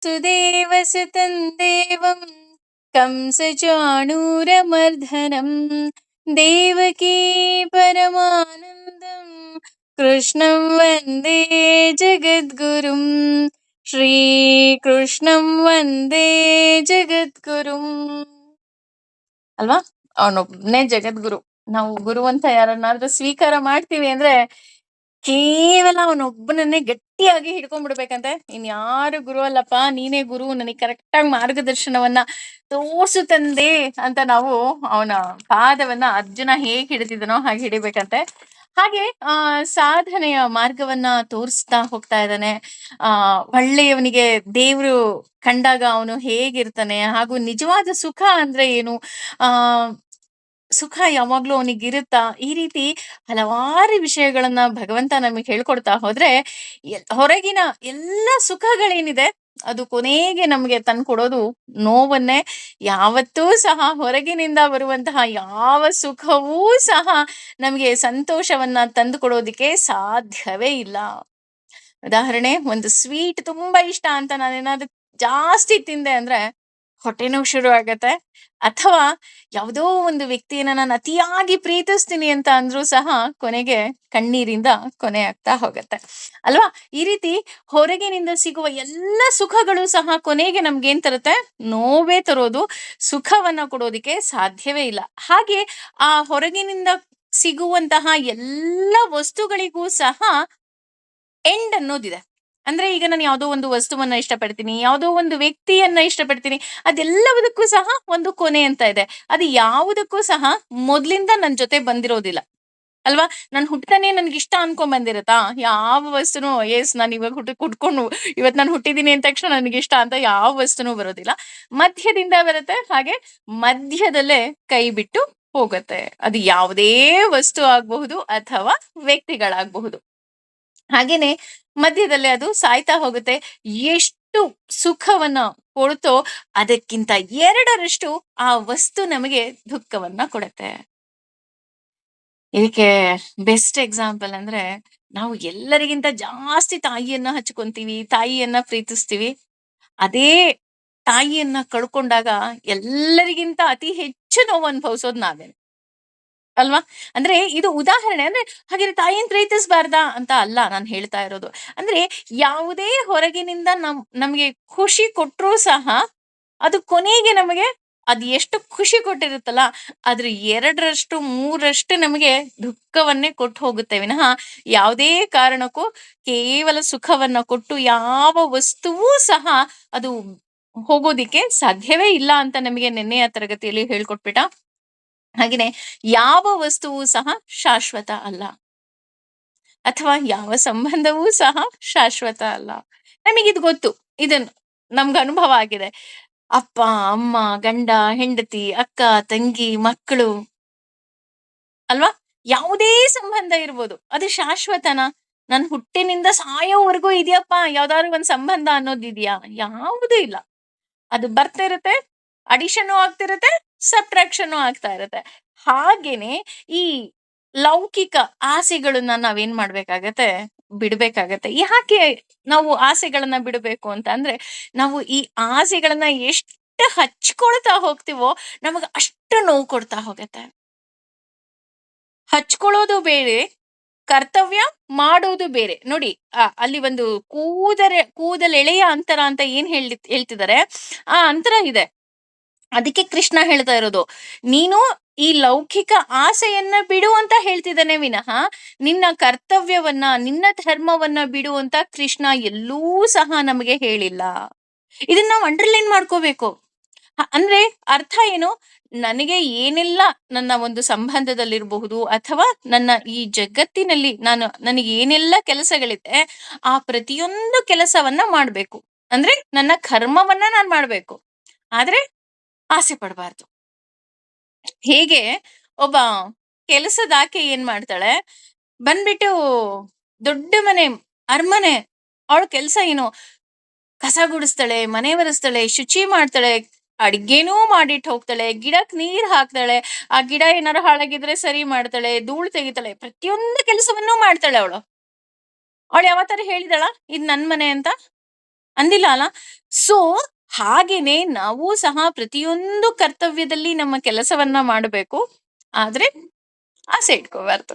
सुदेवसुतं देवं कंसचाणूरमर्दनं देवकी परमानन्दं कृष्णं वन्दे जगद्गुरुं ಶ್ರೀಕೃಷ್ಣಂ ವಂದೇ ಜಗದ್ಗುರುಂ. ಅಲ್ವಾ? ಅವನೊಬ್ನೇ ಜಗದ್ಗುರು. ನಾವು ಗುರು ಅಂತ ಯಾರನ್ನಾದ್ರೂ ಸ್ವೀಕಾರ ಮಾಡ್ತೀವಿ ಅಂದ್ರೆ ಕೇವಲ ಅವನೊಬ್ಬನನ್ನೇ ಗಟ್ಟಿಯಾಗಿ ಹಿಡ್ಕೊಂಡ್ಬಿಡ್ಬೇಕಂತೆ. ಇನ್ಯಾರು ಗುರು ಅಲ್ಲಪ್ಪ, ನೀನೇ ಗುರು, ನನಗೆ ಕರೆಕ್ಟಾಗಿ ಮಾರ್ಗದರ್ಶನವನ್ನ ತೋರ್ಸು ತಂದೆ ಅಂತ ನಾವು ಅವನ ಪಾದವನ್ನ ಅರ್ಜುನ ಹೇಗ್ ಹಿಡಿದಿದನೋ ಹಾಗೆ ಹಿಡಿಬೇಕಂತೆ. ಹಾಗೆ ಸಾಧನೆಯ ಮಾರ್ಗವನ್ನ ತೋರಿಸ್ತಾ ಹೋಗ್ತಾ ಇದ್ದಾನೆ. ಒಳ್ಳೆಯವನಿಗೆ ದೇವ್ರು ಕಂಡಾಗ ಅವನು ಹೇಗಿರ್ತಾನೆ, ಹಾಗೂ ನಿಜವಾದ ಸುಖ ಅಂದ್ರೆ ಏನು, ಆ ಸುಖ ಯಾವಾಗ್ಲೂ ಅವನಿಗಿರುತ್ತಾ, ಈ ರೀತಿ ಹಲವಾರು ವಿಷಯಗಳನ್ನ ಭಗವಂತ ನಮಗೆ ಹೇಳ್ಕೊಡ್ತಾ ಹೋದ್ರೆ ಹೊರಗಿನ ಎಲ್ಲ ಸುಖಗಳೇನಿದೆ ಅದು ಕೊನೆಗೆ ನಮಗೆ ತಂದ್ಕೊಡೋದು ನೋವನ್ನೇ. ಯಾವತ್ತೂ ಸಹ ಹೊರಗಿನಿಂದ ಬರುವಂತಹ ಯಾವ ಸುಖವೂ ಸಹ ನಮಗೆ ಸಂತೋಷವನ್ನ ತಂದು ಕೊಡೋದಿಕ್ಕೆ ಸಾಧ್ಯವೇ ಇಲ್ಲ. ಉದಾಹರಣೆ, ಒಂದು ಸ್ವೀಟ್ ತುಂಬಾ ಇಷ್ಟ ಅಂತ ನಾನೇನಾದ್ರೂ ಜಾಸ್ತಿ ತಿಂದೆ ಅಂದ್ರೆ ಹೊಟ್ಟೆ ನೋವು ಶುರು ಆಗತ್ತೆ. ಅಥವಾ ಯಾವುದೋ ಒಂದು ವ್ಯಕ್ತಿಯನ್ನ ನಾನು ಅತಿಯಾಗಿ ಪ್ರೀತಿಸ್ತೀನಿ ಅಂತ ಅಂದ್ರೂ ಸಹ ಕೊನೆಗೆ ಕಣ್ಣೀರಿಂದ ಕೊನೆ ಆಗ್ತಾ ಹೋಗತ್ತೆ ಅಲ್ವಾ? ಈ ರೀತಿ ಹೊರಗಿನಿಂದ ಸಿಗುವ ಎಲ್ಲ ಸುಖಗಳು ಸಹ ಕೊನೆಗೆ ನಮ್ಗೇನ್ ತರುತ್ತೆ? ನೋವೇ ತರೋದು. ಸುಖವನ್ನ ಕೊಡೋದಿಕ್ಕೆ ಸಾಧ್ಯವೇ ಇಲ್ಲ. ಹಾಗೆ ಆ ಹೊರಗಿನಿಂದ ಸಿಗುವಂತಹ ಎಲ್ಲ ವಸ್ತುಗಳಿಗೂ ಸಹ ಎಂಡ್ ಅನ್ನೋದಿದೆ. ಅಂದ್ರೆ ಈಗ ನಾನು ಯಾವುದೋ ಒಂದು ವಸ್ತುವನ್ನ ಇಷ್ಟಪಡ್ತೀನಿ, ಯಾವುದೋ ಒಂದು ವ್ಯಕ್ತಿಯನ್ನ ಇಷ್ಟಪಡ್ತೀನಿ, ಅದೆಲ್ಲದಕ್ಕೂ ಸಹ ಒಂದು ಕೊನೆ ಅಂತ ಇದೆ. ಅದು ಯಾವುದಕ್ಕೂ ಸಹ ಮೊದ್ಲಿಂದ ನನ್ ಜೊತೆ ಬಂದಿರೋದಿಲ್ಲ ಅಲ್ವಾ? ನಾನು ಹುಟ್ಟತಾನೆ ನನ್ಗೆ ಇಷ್ಟ ಅನ್ಕೊಂಡ್ ಬಂದಿರತ್ತಾ? ಯಾವ ವಸ್ತುನು ಎಸ್ ನಾನು ಇವಾಗ ಹುಟ್ಕೊಂಡು ಇವತ್ ನಾನು ಹುಟ್ಟಿದೀನಿ ಅಂದ ತಕ್ಷಣ ನನಗೆ ಇಷ್ಟ ಅಂತ ಯಾವ ವಸ್ತುನು ಬರೋದಿಲ್ಲ. ಮಧ್ಯದಿಂದ ಬರುತ್ತೆ, ಹಾಗೆ ಮಧ್ಯದಲ್ಲೇ ಕೈ ಬಿಟ್ಟು ಹೋಗತ್ತೆ. ಅದು ಯಾವುದೇ ವಸ್ತು ಆಗಬಹುದು ಅಥವಾ ವ್ಯಕ್ತಿಗಳಾಗಬಹುದು. ಹಾಗೇನೆ ಮಧ್ಯದಲ್ಲೇ ಅದು ಸಾಯ್ತಾ ಹೋಗುತ್ತೆ. ಎಷ್ಟು ಸುಖವನ್ನ ಕೊಡ್ತೋ ಅದಕ್ಕಿಂತ 2ರಷ್ಟು ಆ ವಸ್ತು ನಮಗೆ ದುಃಖವನ್ನ ಕೊಡುತ್ತೆ. ಇದಕ್ಕೆ ಬೆಸ್ಟ್ ಎಕ್ಸಾಂಪಲ್ ಅಂದ್ರೆ, ನಾವು ಎಲ್ಲರಿಗಿಂತ ಜಾಸ್ತಿ ತಾಯಿಯನ್ನ ಹಚ್ಕೊಂತೀವಿ, ತಾಯಿಯನ್ನ ಪ್ರೀತಿಸ್ತೀವಿ. ಅದೇ ತಾಯಿಯನ್ನ ಕಳ್ಕೊಂಡಾಗ ಎಲ್ಲರಿಗಿಂತ ಅತಿ ಹೆಚ್ಚು ನೋವು ಅನುಭವಿಸೋದು ನಾವೇನೆ ಅಲ್ವಾ? ಅಂದ್ರೆ ಇದು ಉದಾಹರಣೆ. ಅಂದ್ರೆ ಹಾಗಾದ್ರೆ ತಾಯಿನ ಪ್ರೀತಿಸಬಾರ್ದಾ ಅಂತ ಅಲ್ಲ ನಾನು ಹೇಳ್ತಾ ಇರೋದು. ಅಂದ್ರೆ ಯಾವುದೇ ಹೊರಗಿನಿಂದ ನಮ್ಗೆ ಖುಷಿ ಕೊಟ್ರೂ ಸಹ ಅದು ಕೊನೆಗೆ ನಮಗೆ ಅದು ಎಷ್ಟು ಖುಷಿ ಕೊಟ್ಟಿರುತ್ತಲ್ಲ ಅದ್ರ 2ರಷ್ಟು 3ರಷ್ಟು ನಮಗೆ ದುಃಖವನ್ನೇ ಕೊಟ್ಟು ಹೋಗುತ್ತೆ ವಿನಃ ಯಾವುದೇ ಕಾರಣಕ್ಕೂ ಕೇವಲ ಸುಖವನ್ನ ಕೊಟ್ಟು ಯಾವ ವಸ್ತುವೂ ಸಹ ಅದು ಹೋಗೋದಿಕ್ಕೆ ಸಾಧ್ಯವೇ ಇಲ್ಲ ಅಂತ ನಮಗೆ ನಿನ್ನೆಯ ತರಗತಿಯಲ್ಲಿ ಹೇಳ್ಕೊಟ್ಬಿಟ್ಟ. ಹಾಗೇನೆ ಯಾವ ವಸ್ತುವು ಸಹ ಶಾಶ್ವತ ಅಲ್ಲ, ಅಥವಾ ಯಾವ ಸಂಬಂಧವೂ ಸಹ ಶಾಶ್ವತ ಅಲ್ಲ. ನಮಗಿದು ಗೊತ್ತು. ಇದನ್ನು ನಮ್ಗೆ ಅನುಭವ ಆಗಿದೆ. ಅಪ್ಪ ಅಮ್ಮ, ಗಂಡ ಹೆಂಡತಿ, ಅಕ್ಕ ತಂಗಿ, ಮಕ್ಕಳು ಅಲ್ವಾ? ಯಾವುದೇ ಸಂಬಂಧ ಇರ್ಬೋದು, ಅದು ಶಾಶ್ವತನಾ? ನನ್ ಹುಟ್ಟಿನಿಂದ ಸಾಯೋವರೆಗೂ ಇದೆಯಪ್ಪ ಯಾವ್ದಾದ್ರು ಒಂದ್ ಸಂಬಂಧ ಅನ್ನೋದಿದ್ಯಾ? ಯಾವುದೂ ಇಲ್ಲ. ಅದು ಬರ್ತಾ ಇರುತ್ತೆ, ಅಡಿಷನ್ ಆಗ್ತಿರುತ್ತೆ, ಸಬ್ಟ್ರಾಕ್ಷನ್ ಆಗ್ತಾ ಇರುತ್ತೆ. ಹಾಗೇನೆ ಈ ಲೌಕಿಕ ಆಸೆಗಳನ್ನ ನಾವೇನ್ ಮಾಡ್ಬೇಕಾಗತ್ತೆ? ಬಿಡ್ಬೇಕಾಗತ್ತೆ. ಯಾಕೆ ನಾವು ಆಸೆಗಳನ್ನ ಬಿಡಬೇಕು ಅಂತ ಅಂದ್ರೆ, ನಾವು ಈ ಆಸೆಗಳನ್ನ ಎಷ್ಟು ಹಚ್ಕೊಳ್ತಾ ಹೋಗ್ತೀವೋ ನಮಗ ಅಷ್ಟು ನೋವು ಕೊಡ್ತಾ ಹೋಗತ್ತೆ. ಹಚ್ಕೊಳ್ಳೋದು ಬೇರೆ, ಕರ್ತವ್ಯ ಮಾಡೋದು ಬೇರೆ. ನೋಡಿ, ಅಲ್ಲಿ ಒಂದು ಕೂದಲೆಳೆಯ ಅಂತರ ಅಂತ ಏನ್ ಹೇಳ್ತಿದ್ದಾರೆ, ಆ ಅಂತರ ಇದೆ. ಅದಕ್ಕೆ ಕೃಷ್ಣ ಹೇಳ್ತಾ ಇರೋದು, ನೀನು ಈ ಲೌಕಿಕ ಆಸೆಯನ್ನ ಬಿಡು ಅಂತ ಹೇಳ್ತಿದ್ದಾನೆ ವಿನಃ ನಿನ್ನ ಕರ್ತವ್ಯವನ್ನ, ನಿನ್ನ ಧರ್ಮವನ್ನ ಬಿಡು ಅಂತ ಕೃಷ್ಣ ಎಲ್ಲೂ ಸಹ ನಮಗೆ ಹೇಳಿಲ್ಲ. ಇದನ್ನ ನಾವು ಅಂಡರ್ಲೈನ್ ಮಾಡ್ಕೋಬೇಕು. ಅಂದ್ರೆ ಅರ್ಥ ಏನು? ನನಗೆ ಏನೆಲ್ಲ ನನ್ನ ಒಂದು ಸಂಬಂಧದಲ್ಲಿರಬಹುದು ಅಥವಾ ನನ್ನ ಈ ಜಗತ್ತಿನಲ್ಲಿ ನನಗೆ ಏನೆಲ್ಲ ಕೆಲಸಗಳಿದೆ, ಆ ಪ್ರತಿಯೊಂದು ಕೆಲಸವನ್ನ ಮಾಡ್ಬೇಕು. ಅಂದ್ರೆ ನನ್ನ ಕರ್ಮವನ್ನ ನಾನ್ ಮಾಡ್ಬೇಕು. ಆದ್ರೆ ಆಸೆ ಪಡಬಾರ್ದು. ಹೇಗೆ ಒಬ್ಬ ಕೆಲಸದಾಕೆ ಏನ್ ಮಾಡ್ತಾಳೆ, ಬಂದ್ಬಿಟ್ಟು ದೊಡ್ಡ ಮನೆ, ಅರಮನೆ, ಅವಳ ಕೆಲಸ ಏನು? ಕಸ ಗುಡಿಸ್ತಾಳೆ, ಮನೆ ಒರೆಸ್ತಾಳೆ, ಶುಚಿ ಮಾಡ್ತಾಳೆ, ಅಡ್ಗೆನೂ ಮಾಡಿಟ್ಟು ಹೋಗ್ತಾಳೆ, ಗಿಡಕ್ ನೀರ್ ಹಾಕ್ತಾಳೆ, ಆ ಗಿಡ ಏನಾರು ಹಾಳಾಗಿದ್ರೆ ಸರಿ ಮಾಡ್ತಾಳೆ, ಧೂಳ್ ತೆಗಿತಾಳೆ, ಪ್ರತಿಯೊಂದು ಕೆಲಸವನ್ನೂ ಮಾಡ್ತಾಳೆ ಅವಳು. ಅವಳು ಯಾವತ್ತಾರು ಹೇಳಿದಳ ಇದ್ ನನ್ ಮನೆ ಅಂತ? ಅಂದಿಲ್ಲ ಅಲ್ಲ? ಸೊ, ಹಾಗೇನೆ ನಾವು ಸಹ ಪ್ರತಿಯೊಂದು ಕರ್ತವ್ಯದಲ್ಲಿ ನಮ್ಮ ಕೆಲಸವನ್ನ ಮಾಡಬೇಕು. ಆದ್ರೆ ಆಸೆ ಇಟ್ಕೋಬಾರ್ದು.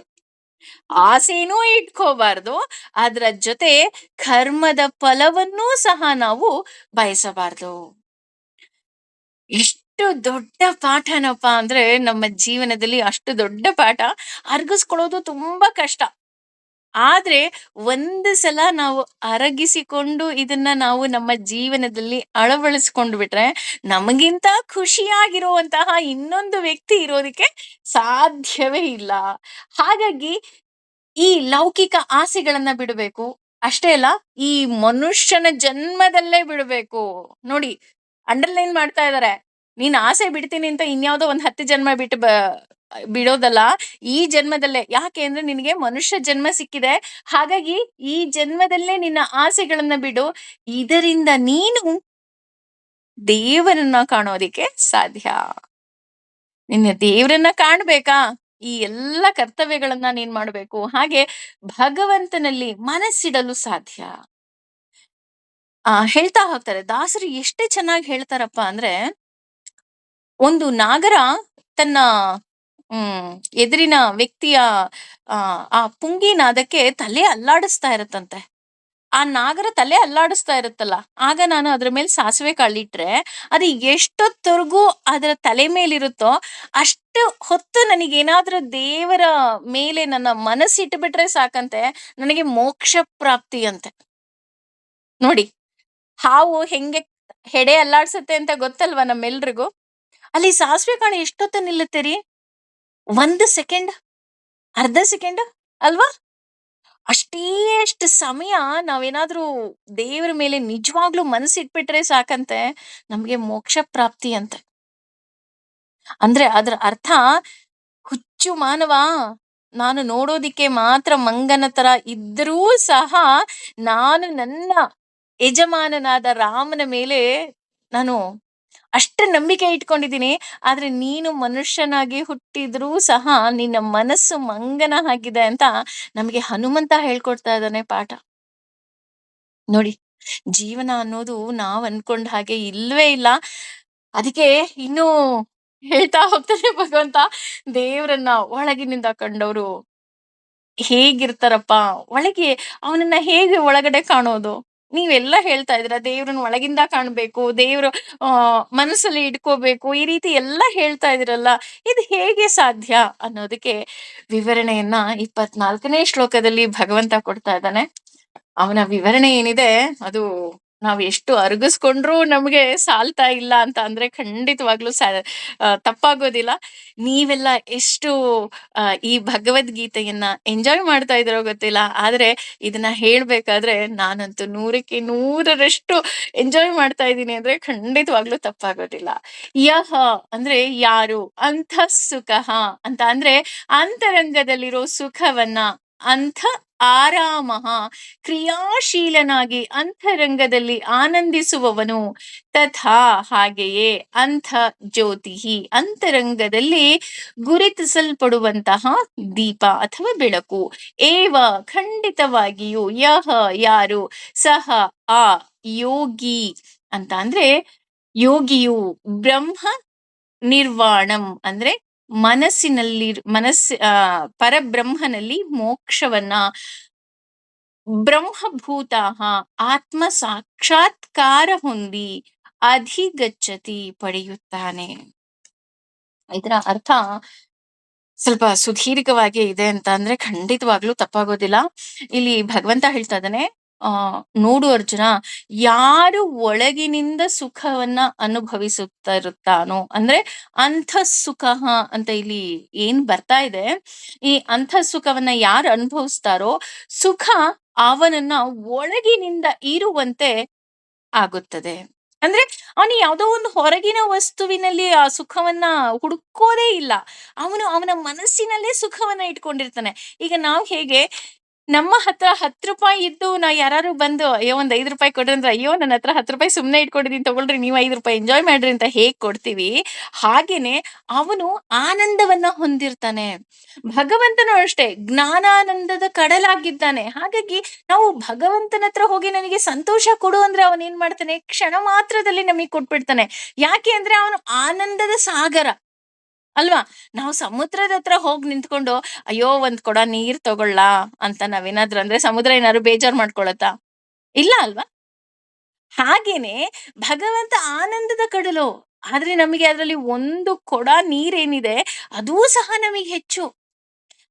ಆಸೆನೂ ಇಟ್ಕೋಬಾರ್ದು. ಅದ್ರ ಜೊತೆ ಕರ್ಮದ ಫಲವನ್ನೂ ಸಹ ನಾವು ಬಯಸಬಾರ್ದು. ಎಷ್ಟು ದೊಡ್ಡ ಪಾಠನಪ್ಪ ಅಂದ್ರೆ ನಮ್ಮ ಜೀವನದಲ್ಲಿ ಅಷ್ಟು ದೊಡ್ಡ ಪಾಠ ಅರ್ಗಿಸ್ಕೊಳ್ಳೋದು ತುಂಬಾ ಕಷ್ಟ. ಆದ್ರೆ ಒಂದು ಸಲ ನಾವು ಅರಗಿಸಿಕೊಂಡು ಇದನ್ನ ನಾವು ನಮ್ಮ ಜೀವನದಲ್ಲಿ ಅಳವಡಿಸ್ಕೊಂಡು ಬಿಟ್ರೆ ನಮಗಿಂತ ಖುಷಿಯಾಗಿರುವಂತಹ ಇನ್ನೊಂದು ವ್ಯಕ್ತಿ ಇರೋದಕ್ಕೆ ಸಾಧ್ಯವೇ ಇಲ್ಲ. ಹಾಗಾಗಿ ಈ ಲೌಕಿಕ ಆಸೆಗಳನ್ನ ಬಿಡಬೇಕು. ಅಷ್ಟೇ ಅಲ್ಲ, ಈ ಮನುಷ್ಯನ ಜನ್ಮದಲ್ಲೇ ಬಿಡಬೇಕು. ನೋಡಿ, ಅಂಡರ್‌ಲೈನ್ ಮಾಡ್ತಾ ಇದ್ದಾರೆ. ನೀನ್ ಆಸೆ ಬಿಡ್ತೀನಿ ಅಂತ ಇನ್ಯಾವುದೋ ಒಂದು 10 ಜನ್ಮ ಬಿಟ್ಟು ಬಿಡೋದಲ್ಲ. ಈ ಜನ್ಮದಲ್ಲೇ. ಯಾಕೆ ಅಂದ್ರೆ ನಿನಗೆ ಮನುಷ್ಯ ಜನ್ಮ ಸಿಕ್ಕಿದೆ. ಹಾಗಾಗಿ ಈ ಜನ್ಮದಲ್ಲೇ ನಿನ್ನ ಆಸೆಗಳನ್ನ ಬಿಡು. ಇದರಿಂದ ನೀನು ದೇವರನ್ನ ಕಾಣೋದಿಕ್ಕೆ ಸಾಧ್ಯ. ನಿನ್ನ ದೇವ್ರನ್ನ ಕಾಣ್ಬೇಕಾ? ಈ ಎಲ್ಲ ಕರ್ತವ್ಯಗಳನ್ನ ನೀನ್ ಮಾಡ್ಬೇಕು. ಹಾಗೆ ಭಗವಂತನಲ್ಲಿ ಮನಸ್ಸಿಡಲು ಸಾಧ್ಯ. ಹೇಳ್ತಾ ಹೋಗ್ತಾರೆ. ದಾಸರು ಎಷ್ಟು ಚೆನ್ನಾಗಿ ಹೇಳ್ತಾರಪ್ಪ ಅಂದ್ರೆ, ಒಂದು ನಾಗರ ತನ್ನ ಹ್ಮ್ ಎದುರಿನ ವ್ಯಕ್ತಿಯ ಆ ಪುಂಗಿನಾದಕ್ಕೆ ತಲೆ ಅಲ್ಲಾಡಿಸ್ತಾ ಇರತ್ತಂತೆ. ಆ ನಾಗರ ತಲೆ ಅಲ್ಲಾಡಿಸ್ತಾ ಇರುತ್ತಲ್ಲ, ಆಗ ನಾನು ಅದ್ರ ಮೇಲೆ ಸಾಸಿವೆ ಕಾಳಿಟ್ರೆ ಅದು ಎಷ್ಟೊತ್ತವರೆಗೂ ಅದರ ತಲೆ ಮೇಲಿರುತ್ತೋ ಅಷ್ಟು ಹೊತ್ತು ನನಗೇನಾದ್ರೂ ದೇವರ ಮೇಲೆ ನನ್ನ ಮನಸ್ಸಿಟ್ಬಿಟ್ರೆ ಸಾಕಂತೆ, ನನಗೆ ಮೋಕ್ಷ ಪ್ರಾಪ್ತಿ ಅಂತೆ. ನೋಡಿ, ಹಾವು ಹೆಂಗೆ ಹೆಡೆ ಅಲ್ಲಾಡ್ಸುತ್ತೆ ಅಂತ ಗೊತ್ತಲ್ವಾ ನಮ್ಮೆಲ್ರಿಗೂ? ಅಲ್ಲಿ ಸಾಸಿವೆ ಕಾಳು ಎಷ್ಟೊತ್ತು ನಿಲ್ಲುತ್ತೆ ರೀ? 1 ಸೆಕೆಂಡ್, ಅರ್ಧ ಸೆಕೆಂಡ್ ಅಲ್ವಾ? ಅಷ್ಟೇ ಅಷ್ಟು ಸಮಯ ನಾವೇನಾದ್ರೂ ದೇವರ ಮೇಲೆ ನಿಜವಾಗ್ಲೂ ಮನಸ್ಸಿಟ್ಬಿಟ್ರೆ ಸಾಕಂತೆ, ನಮ್ಗೆ ಮೋಕ್ಷ ಪ್ರಾಪ್ತಿ ಅಂತೆ. ಅಂದ್ರೆ ಅದ್ರ ಅರ್ಥ, ಹುಚ್ಚು ಮಾನವ, ನಾನು ನೋಡೋದಿಕ್ಕೆ ಮಾತ್ರ ಮಂಗನ ತರ ಇದ್ದರೂ ಸಹ ನಾನು ನನ್ನ ಯಜಮಾನನಾದ ರಾಮನ ಮೇಲೆ ನಾನು ಅಷ್ಟು ನಂಬಿಕೆ ಇಟ್ಕೊಂಡಿದ್ದೀನಿ. ಆದ್ರೆ ನೀನು ಮನುಷ್ಯನಾಗಿ ಹುಟ್ಟಿದ್ರೂ ಸಹ ನಿನ್ನ ಮನಸ್ಸು ಮಂಗನ ಹಾಗಿದೆ ಅಂತ ನಮಗೆ ಹನುಮಂತ ಹೇಳ್ಕೊಡ್ತಾ ಇದ್ದಾನೆ ಪಾಠ. ನೋಡಿ, ಜೀವನ ಅನ್ನೋದು ನಾವ್ ಅನ್ಕೊಂಡ ಹಾಗೆ ಇಲ್ವೇ ಇಲ್ಲ. ಅದಕ್ಕೆ ಇನ್ನೂ ಹೇಳ್ತಾ ಹೋಗ್ತಾನೆ ಭಗವಂತ, ದೇವರನ್ನ ಒಳಗಿನಿಂದ ಕಂಡವರು ಹೇಗಿರ್ತಾರಪ್ಪ, ಒಳಗೆ ಅವನನ್ನ ಹೇಗೆ ಒಳಗಡೆ ಕಾಣೋದು? ನೀವೆಲ್ಲ ಹೇಳ್ತಾ ಇದ್ದೀರಾ ದೇವ್ರನ್ನ ಒಳಗಿಂದ ಕಾಣ್ಬೇಕು, ದೇವ್ರು ಮನಸ್ಸಲ್ಲಿ ಇಟ್ಕೋಬೇಕು, ಈ ರೀತಿ ಎಲ್ಲ ಹೇಳ್ತಾ ಇದೀರಲ್ಲ, ಇದು ಹೇಗೆ ಸಾಧ್ಯ ಅನ್ನೋದಕ್ಕೆ ವಿವರಣೆಯನ್ನ 24ನೇ ಶ್ಲೋಕದಲ್ಲಿ ಭಗವಂತ ಕೊಡ್ತಾ ಇದ್ದಾನೆ. ಅವನ ವಿವರಣೆ ಏನಿದೆ ಅದು ನಾವ್ ಎಷ್ಟು ಅರಗಿಸ್ಕೊಂಡ್ರೂ ನಮ್ಗೆ ಸಾಲ್ತಾ ಇಲ್ಲ ಅಂತ ಅಂದ್ರೆ ಖಂಡಿತವಾಗ್ಲೂ ತಪ್ಪಾಗೋದಿಲ್ಲ. ನೀವೆಲ್ಲ ಎಷ್ಟು ಈ ಭಗವದ್ಗೀತೆಯನ್ನ ಎಂಜಾಯ್ ಮಾಡ್ತಾ ಇದ್ರೋ ಗೊತ್ತಿಲ್ಲ. ಆದ್ರೆ ಇದನ್ನ ಹೇಳ್ಬೇಕಾದ್ರೆ ನಾನಂತೂ 100ಕ್ಕೆ 100ರಷ್ಟು ಎಂಜಾಯ್ ಮಾಡ್ತಾ ಇದ್ದೀನಿ ಅಂದ್ರೆ ಖಂಡಿತವಾಗ್ಲೂ ತಪ್ಪಾಗೋದಿಲ್ಲ. ಯಹ ಅಂದ್ರೆ ಯಾರು, ಅಂತಃ ಸುಖಃ ಅಂತ ಅಂದ್ರೆ ಅಂತರಂಗದಲ್ಲಿರೋ ಸುಖವನ್ನ, ಅಂಥ ಆರಾಮಃ ಕ್ರಿಯಾಶೀಲನಾಗಿ ಅಂತರಂಗದಲ್ಲಿ ಆನಂದಿಸುವವನು, ತಥಾ ಹಾಗೆಯೇ, ಅಂಥ ಜ್ಯೋತಿಹಿ ಅಂತರಂಗದಲ್ಲಿ ಗುರುತಿಸಲ್ಪಡುವಂತಹ ದೀಪ ಅಥವಾ ಬೆಳಕು, ಏವ ಖಂಡಿತವಾಗಿಯೂ, ಯಹ ಯಾರು, ಸಹ ಆ ಯೋಗಿ ಅಂತ ಅಂದ್ರೆ ಯೋಗಿಯು, ಬ್ರಹ್ಮ ನಿರ್ವಾಣಂ ಅಂದ್ರೆ ಪರಬ್ರಹ್ಮನಲ್ಲಿ ಮೋಕ್ಷವನ್ನ, ಬ್ರಹ್ಮಭೂತಃ ಆತ್ಮ ಸಾಕ್ಷಾತ್ಕಾರ ಹೊಂದಿ ಅಧಿಗಚ್ಚತಿ ಪಡೆಯುತ್ತಾನೆ. ಇದರ ಅರ್ಥ ಸ್ವಲ್ಪ ಸುದೀರ್ಘವಾಗಿ ಇದೆ ಅಂತ ಅಂದ್ರೆ ಖಂಡಿತವಾಗ್ಲೂ ತಪ್ಪಾಗೋದಿಲ್ಲ. ಇಲ್ಲಿ ಭಗವಂತ ಹೇಳ್ತಾ ಇದ್ದಾನೆ, ನೋಡು ಅರ್ಜುನ, ಯಾರು ಒಳಗಿನಿಂದ ಸುಖವನ್ನ ಅನುಭವಿಸುತ್ತಾ ಇರುತ್ತಾನೋ ಅಂದ್ರೆ ಸುಖ ಅಂತ ಇಲ್ಲಿ ಏನ್ ಬರ್ತಾ ಇದೆ, ಈ ಸುಖವನ್ನ ಯಾರು ಅನುಭವಿಸ್ತಾರೋ ಸುಖ ಅವನನ್ನ ಒಳಗಿನಿಂದ ಇರುವಂತೆ ಆಗುತ್ತದೆ. ಅಂದ್ರೆ ಅವನು ಯಾವುದೋ ಒಂದು ಹೊರಗಿನ ವಸ್ತುವಿನಲ್ಲಿ ಆ ಸುಖವನ್ನ ಹುಡುಕೋದೇ ಇಲ್ಲ. ಅವನು ಅವನ ಮನಸ್ಸಿನಲ್ಲೇ ಸುಖವನ್ನ ಇಟ್ಕೊಂಡಿರ್ತಾನೆ. ಈಗ ನಾವು ಹೇಗೆ ನಮ್ಮ ಹತ್ರ ₹10 ಇದ್ದು ಯಾರಾರು ಬಂದು ಅಯ್ಯೋ ಒಂದ್ ₹5 ಕೊಡ್ರಿ ಅಂದ್ರೆ, ಅಯ್ಯೋ ನನ್ನ ಹತ್ರ ₹10 ಸುಮ್ನೆ ಇಟ್ಕೊಂಡಿದೀನಿ ತಗೊಳ್ರಿ ನೀವು ₹5 ಎಂಜಾಯ್ ಮಾಡ್ರಿ ಅಂತ ಹೇಗ್ ಕೊಡ್ತೀವಿ, ಹಾಗೇನೆ ಅವನು ಆನಂದವನ್ನ ಹೊಂದಿರ್ತಾನೆ. ಭಗವಂತನು ಅಷ್ಟೇ ಜ್ಞಾನಾನಂದದ ಕಡಲಾಗಿದ್ದಾನೆ. ಹಾಗಾಗಿ ನಾವು ಭಗವಂತನ ಹತ್ರ ಹೋಗಿ ನನಗೆ ಸಂತೋಷ ಕೊಡು ಅಂದ್ರೆ ಅವನೇನ್ ಮಾಡ್ತಾನೆ, ಕ್ಷಣ ಮಾತ್ರದಲ್ಲಿ ನಮಗೆ ಕೊಟ್ಬಿಡ್ತಾನೆ. ಯಾಕೆ ಅಂದ್ರೆ ಅವನು ಆನಂದದ ಸಾಗರ ಅಲ್ವಾ? ನಾವು ಸಮುದ್ರದ ಹತ್ರ ಹೋಗ್ ನಿಂತ್ಕೊಂಡು, ಅಯ್ಯೋ ಒಂದ್ ಕೊಡ ನೀರ್ ತಗೊಳ್ಲಾ ಅಂತ ನಾವೇನಾದ್ರು ಅಂದ್ರೆ ಸಮುದ್ರ ಏನಾದ್ರು ಬೇಜಾರ್ ಮಾಡ್ಕೊಳತ್ತಾ? ಇಲ್ಲ ಅಲ್ವಾ? ಹಾಗೇನೆ ಭಗವಂತ ಆನಂದದ ಕಡಲು. ಆದ್ರೆ ನಮಗೆ ಅದ್ರಲ್ಲಿ ಒಂದು ಕೊಡ ನೀರೇನಿದೆ ಅದೂ ಸಹ ನಮಗೆ ಹೆಚ್ಚು.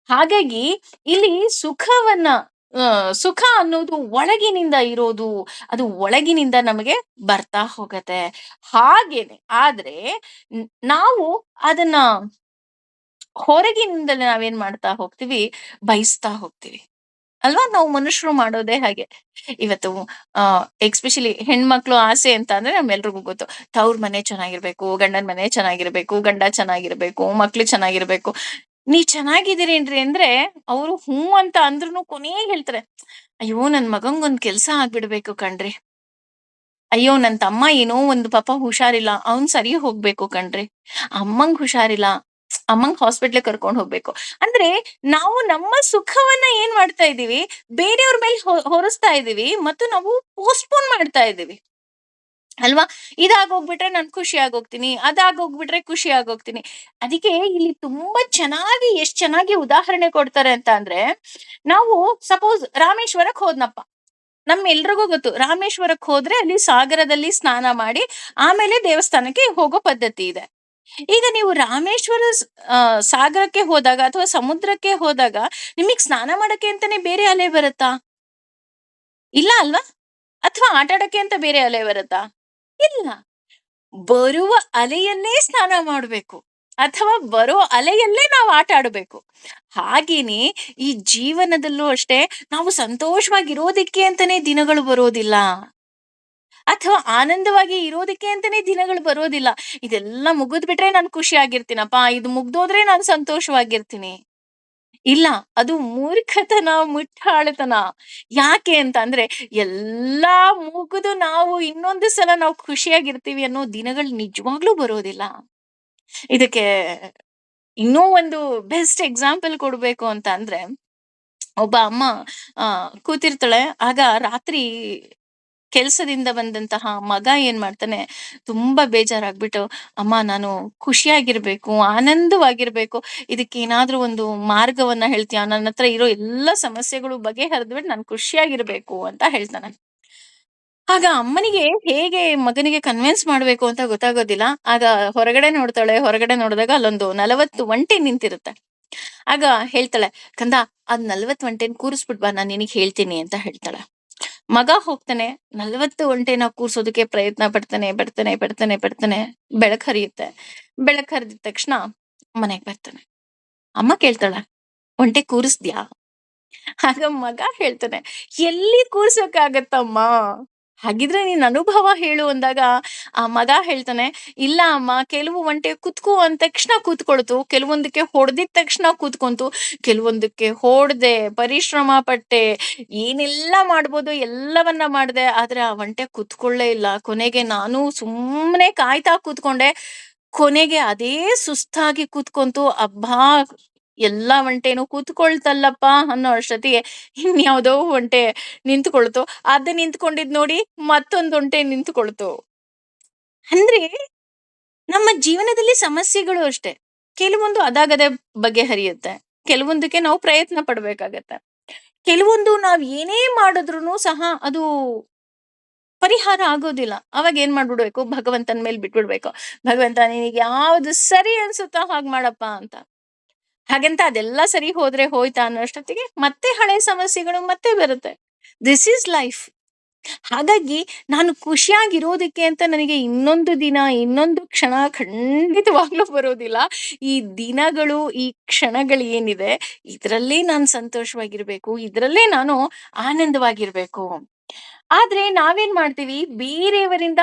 ಹಾಗಾಗಿ ಇಲ್ಲಿ ಸುಖವನ್ನ ಸುಖ ಅನ್ನೋದು ಒಳಗಿನಿಂದ ಇರೋದು. ಅದು ಒಳಗಿನಿಂದ ನಮಗೆ ಬರ್ತಾ ಹೋಗತ್ತೆ. ಹಾಗೇನೆ ಆದ್ರೆ ನಾವು ಅದನ್ನ ಹೊರಗಿನಿಂದಲೇ ನಾವೇನ್ ಮಾಡ್ತಾ ಹೋಗ್ತೀವಿ, ಬಯಸ್ತಾ ಹೋಗ್ತೀವಿ. ಅಲ್ವಾ? ನಾವು ಮನುಷ್ಯರು ಮಾಡೋದೇ ಹಾಗೆ. ಇವತ್ತು ಎಸ್ಪೆಷಲಿ ಹೆಣ್ಮಕ್ಳು ಆಸೆ ಅಂತ ಅಂದ್ರೆ ನಮ್ಮೆಲ್ರಿಗೂ ಗೊತ್ತು. ತವ್ರ್ ಮನೆ ಚೆನ್ನಾಗಿರ್ಬೇಕು, ಗಂಡನ್ ಮನೆ ಚೆನ್ನಾಗಿರ್ಬೇಕು, ಗಂಡ ಚೆನ್ನಾಗಿರ್ಬೇಕು, ಮಕ್ಳು ಚೆನ್ನಾಗಿರ್ಬೇಕು. ನೀವ್ ಚೆನ್ನಾಗಿದ್ದೀರೇನ್ರಿ ಅಂದ್ರೆ, ಅವ್ರು ಹ್ಞೂ ಅಂತ ಅಂದ್ರುನು ಕೊನೆಗೆ ಹೇಳ್ತಾರೆ, ಅಯ್ಯೋ ನನ್ ಮಗಂಗೊಂದ್ ಕೆಲ್ಸ ಆಗ್ಬಿಡ್ಬೇಕು ಕಣ್ರೀ. ಅಯ್ಯೋ ನನ್ ತಮ್ಮ ಏನೋ ಒಂದು ಪಾಪ ಹುಷಾರಿಲ್ಲ, ಅವ್ನ್ ಸರಿ ಹೋಗ್ಬೇಕು ಕಣ್ರೀ. ಅಮ್ಮಂಗ್ ಹುಷಾರಿಲ್ಲ, ಅಮ್ಮಂಗ್ ಹಾಸ್ಪಿಟ್ಲಿಗ್ ಕರ್ಕೊಂಡ್ ಹೋಗ್ಬೇಕು. ಅಂದ್ರೆ ನಾವು ನಮ್ಮ ಸುಖವನ್ನ ಏನ್ ಮಾಡ್ತಾ ಇದೀವಿ, ಬೇರೆಯವ್ರ ಮೇಲೆ ಹೊರಿಸ್ತಾ ಇದೀವಿ ಮತ್ತು ನಾವು ಪೋಸ್ಟ್‌ಪೋನ್ ಮಾಡ್ತಾ ಇದೀವಿ. ಅಲ್ವಾ? ಇದಾಗೋಗ್ಬಿಟ್ರೆ ನಾನ್ ಖುಷಿಯಾಗೋಗ್ತೀನಿ, ಅದಾಗೋಗ್ಬಿಟ್ರೆ ಖುಷಿಯಾಗೋಗ್ತೀನಿ. ಅದಕ್ಕೆ ಇಲ್ಲಿ ತುಂಬಾ ಚೆನ್ನಾಗಿ ಎಷ್ಟ್ ಚೆನ್ನಾಗಿ ಉದಾಹರಣೆ ಕೊಡ್ತಾರೆ ಅಂತ ಅಂದ್ರೆ, ನಾವು ಸಪೋಸ್ ರಾಮೇಶ್ವರಕ್ ಹೋದ್ನಪ್ಪ. ನಮ್ಮೆಲ್ರಿಗೂ ಗೊತ್ತು ರಾಮೇಶ್ವರಕ್ ಹೋದ್ರೆ ಅಲ್ಲಿ ಸಾಗರದಲ್ಲಿ ಸ್ನಾನ ಮಾಡಿ ಆಮೇಲೆ ದೇವಸ್ಥಾನಕ್ಕೆ ಹೋಗೋ ಪದ್ಧತಿ ಇದೆ. ಈಗ ನೀವು ರಾಮೇಶ್ವರ ಸಾಗರಕ್ಕೆ ಹೋದಾಗ ಅಥವಾ ಸಮುದ್ರಕ್ಕೆ ಹೋದಾಗ ನಿಮಗ್ ಸ್ನಾನ ಮಾಡಕ್ಕೆ ಅಂತಾನೆ ಬೇರೆ ಅಲೆ ಬರುತ್ತಾ? ಇಲ್ಲ ಅಲ್ವಾ? ಅಥವಾ ಆಟ ಆಡಕ್ಕೆ ಅಂತ ಬೇರೆ ಅಲೆ ಬರುತ್ತಾ? ಇಲ್ಲ. ಬರುವ ಅಲೆಯಲ್ಲೇ ಸ್ನಾನ ಮಾಡ್ಬೇಕು. ಅಥವಾ ಬರೋ ಅಲೆಯಲ್ಲೇ ನಾವು ಆಟ ಆಡ್ಬೇಕು. ಹಾಗೇನೆ ಈ ಜೀವನದಲ್ಲೂ ಅಷ್ಟೇ ನಾವು ಸಂತೋಷವಾಗಿರೋದಕ್ಕೆ ಅಂತಾನೆ ದಿನಗಳು ಬರೋದಿಲ್ಲ. ಅಥವಾ ಆನಂದವಾಗಿ ಇರೋದಕ್ಕೆ ಅಂತಾನೆ ದಿನಗಳು ಬರೋದಿಲ್ಲ. ಇದೆಲ್ಲ ಮುಗಿದ್ ಬಿಟ್ರೆ ನಾನ್ ಖುಷಿಯಾಗಿರ್ತೀನಪ್ಪಾ, ಇದು ಮುಗ್ದೋದ್ರೆ ನಾನ್ ಸಂತೋಷವಾಗಿರ್ತೀನಿ. ಇಲ್ಲ, ಅದು ಮೂರ್ಖತನ, ಮುಟ್ಟಾಳತನ. ಯಾಕೆ ಅಂತ ಅಂದ್ರೆ ಎಲ್ಲಾ ಮುಗಿದು ನಾವು ಇನ್ನೊಂದು ಸಲ ನಾವು ಖುಷಿಯಾಗಿರ್ತೀವಿ ಅನ್ನೋ ದಿನಗಳು ನಿಜವಾಗ್ಲೂ ಬರೋದಿಲ್ಲ. ಇದಕ್ಕೆ ಇನ್ನೂ ಒಂದು ಬೆಸ್ಟ್ ಎಕ್ಸಾಂಪಲ್ ಕೊಡ್ಬೇಕು ಅಂತ ಅಂದ್ರೆ, ಒಬ್ಬ ಅಮ್ಮ ಕೂತಿರ್ತಾಳೆ. ಆಗ ರಾತ್ರಿ ಕೆಲ್ಸದಿಂದ ಬಂದಂತಹ ಮಗ ಏನ್ ಮಾಡ್ತಾನೆ, ತುಂಬಾ ಬೇಜಾರಾಗ್ಬಿಟ್ಟು, "ಅಮ್ಮ ನಾನು ಖುಷಿಯಾಗಿರ್ಬೇಕು, ಆನಂದವಾಗಿರ್ಬೇಕು. ಇದಕ್ಕೇನಾದ್ರೂ ಒಂದು ಮಾರ್ಗವನ್ನ ಹೇಳ್ತೀಯಾ? ನನ್ನತ್ರ ಇರೋ ಎಲ್ಲಾ ಸಮಸ್ಯೆಗಳು ಬಗೆಹರಿದ್ಬಿಟ್ಟು ನಾನ್ ಖುಷಿಯಾಗಿರ್ಬೇಕು" ಅಂತ ಹೇಳ್ತಾನೆ. ಆಗ ಅಮ್ಮನಿಗೆ ಹೇಗೆ ಮಗನಿಗೆ ಕನ್ವಿನ್ಸ್ ಮಾಡ್ಬೇಕು ಅಂತ ಗೊತ್ತಾಗೋದಿಲ್ಲ. ಆಗ ಹೊರಗಡೆ ನೋಡ್ತಾಳೆ. ಹೊರಗಡೆ ನೋಡಿದಾಗ ಅಲ್ಲೊಂದು 40 ಒಂಟೆ ನಿಂತಿರುತ್ತೆ. ಆಗ ಹೇಳ್ತಾಳೆ, "ಕಂದ ಅದ್ 40 ಒಂಟೆನ್ ಕೂರಿಸ್ಬಿಟ್ ಬಾ, ನಾನ್ ನಿನಗ್ ಹೇಳ್ತೀನಿ" ಅಂತ ಹೇಳ್ತಾಳೆ. ಮಗ ಹೋಗ್ತಾನೆ. 40 ಒಂಟೆನ ಕೂರ್ಸೋದಕ್ಕೆ ಪ್ರಯತ್ನ ಪಡ್ತಾನೆ, ಪಡ್ತಾನೆ, ಪಡ್ತಾನೆ, ಪಡ್ತಾನೆ. ಬೆಳಕ್ ಹರಿಯುತ್ತೆ. ಬೆಳಕ್ ಹರಿದಿದ್ ತಕ್ಷಣ ಮನೆಗ್ ಬರ್ತಾನೆ. ಅಮ್ಮ ಕೇಳ್ತಾಳೆ, "ಒಂಟೆ ಕೂರಿಸ್ದ್ಯಾ?" ಆಗ ಮಗ ಹೇಳ್ತಾನೆ, "ಎಲ್ಲಿ ಕೂರ್ಸೋಕ್ಕಾಗತ್ತಮ್ಮ? ಹಾಗಿದ್ರೆ ನೀನ್ ಅನುಭವ ಹೇಳು" ಅಂದಾಗ ಆ ಮಗ ಹೇಳ್ತಾನೆ, "ಇಲ್ಲ ಅಮ್ಮ, ಕೆಲವು ಒಂಟೆ ಕುತ್ಕು ಅಂದ ತಕ್ಷಣ ಕೂತ್ಕೊಳ್ತು, ಕೆಲವೊಂದಕ್ಕೆ ಹೊಡೆದಿದ ತಕ್ಷಣ ಕೂತ್ಕೊಂತು, ಕೆಲವೊಂದಕ್ಕೆ ಹೊಡ್ದೆ, ಪರಿಶ್ರಮ ಪಟ್ಟೆ, ಏನೆಲ್ಲ ಮಾಡ್ಬೋದು ಎಲ್ಲವನ್ನ ಮಾಡ್ದೆ. ಆದ್ರೆ ಆ ಒಂಟೆ ಕೂತ್ಕೊಳ್ಳೇ ಇಲ್ಲ. ಕೊನೆಗೆ ನಾನು ಸುಮ್ನೆ ಕಾಯ್ತಾ ಕೂತ್ಕೊಂಡೆ. ಕೊನೆಗೆ ಅದೇ ಸುಸ್ತಾಗಿ ಕೂತ್ಕೊಂತು. ಅಬ್ಬಾ! ಎಲ್ಲಾ ಒಂಟೆನೂ ಕೂತ್ಕೊಳ್ತಲ್ಲಪ್ಪ ಅನ್ನೋ ಅಷ್ಟೊತ್ತಿಗೆ ಇನ್ಯಾವುದೋ ಒಂಟೆ ನಿಂತುಕೊಳ್ತು. ಅದು ನಿಂತ್ಕೊಂಡಿದ್ ನೋಡಿ ಮತ್ತೊಂದು ಒಂಟೆ ನಿಂತುಕೊಳ್ತು. ಅಂದ್ರೆ ನಮ್ಮ ಜೀವನದಲ್ಲಿ ಸಮಸ್ಯೆಗಳು ಅಷ್ಟೇ. ಕೆಲವೊಂದು ಅದಾಗದೇ ಬಗೆಹರಿಯುತ್ತೆ. ಕೆಲವೊಂದಕ್ಕೆ ನಾವು ಪ್ರಯತ್ನ ಪಡ್ಬೇಕಾಗತ್ತೆ. ಕೆಲವೊಂದು ನಾವ್ ಏನೇ ಮಾಡಿದ್ರುನು ಸಹ ಅದು ಪರಿಹಾರ ಆಗೋದಿಲ್ಲ. ಅವಾಗ ಏನ್ ಮಾಡ್ಬಿಡ್ಬೇಕು, ಭಗವಂತನ ಮೇಲೆ ಬಿಟ್ಬಿಡ್ಬೇಕು. ಭಗವಂತ ನಿನಗೆ ಯಾವ್ದು ಸರಿ ಅನ್ಸುತ್ತೋ ಹಾಗ್ ಮಾಡಪ್ಪ ಅಂತ. ಹಾಗಂತ ಅದೆಲ್ಲ ಸರಿ ಹೋದ್ರೆ ಹೋಯ್ತಾ ಅನ್ನೋಷ್ಟೊತ್ತಿಗೆ ಮತ್ತೆ ಹಳೆ ಸಮಸ್ಯೆಗಳು ಮತ್ತೆ ಬರುತ್ತೆ. This is life. ಹಾಗಾಗಿ ನಾನು ಖುಷಿಯಾಗಿರೋದಕ್ಕೆ ಅಂತ ನನಗೆ ಇನ್ನೊಂದು ದಿನ, ಇನ್ನೊಂದು ಕ್ಷಣ ಖಂಡಿತವಾಗ್ಲೂ ಬರೋದಿಲ್ಲ. ಈ ದಿನಗಳು, ಈ ಕ್ಷಣಗಳು ಏನಿದೆ, ಇದ್ರಲ್ಲೇ ನಾನು ಸಂತೋಷವಾಗಿರ್ಬೇಕು. ಇದ್ರಲ್ಲೇ ನಾನು ಆನಂದವಾಗಿರ್ಬೇಕು. ಆದ್ರೆ ನಾವೇನ್ ಮಾಡ್ತೀವಿ, ಬೇರೆಯವರಿಂದ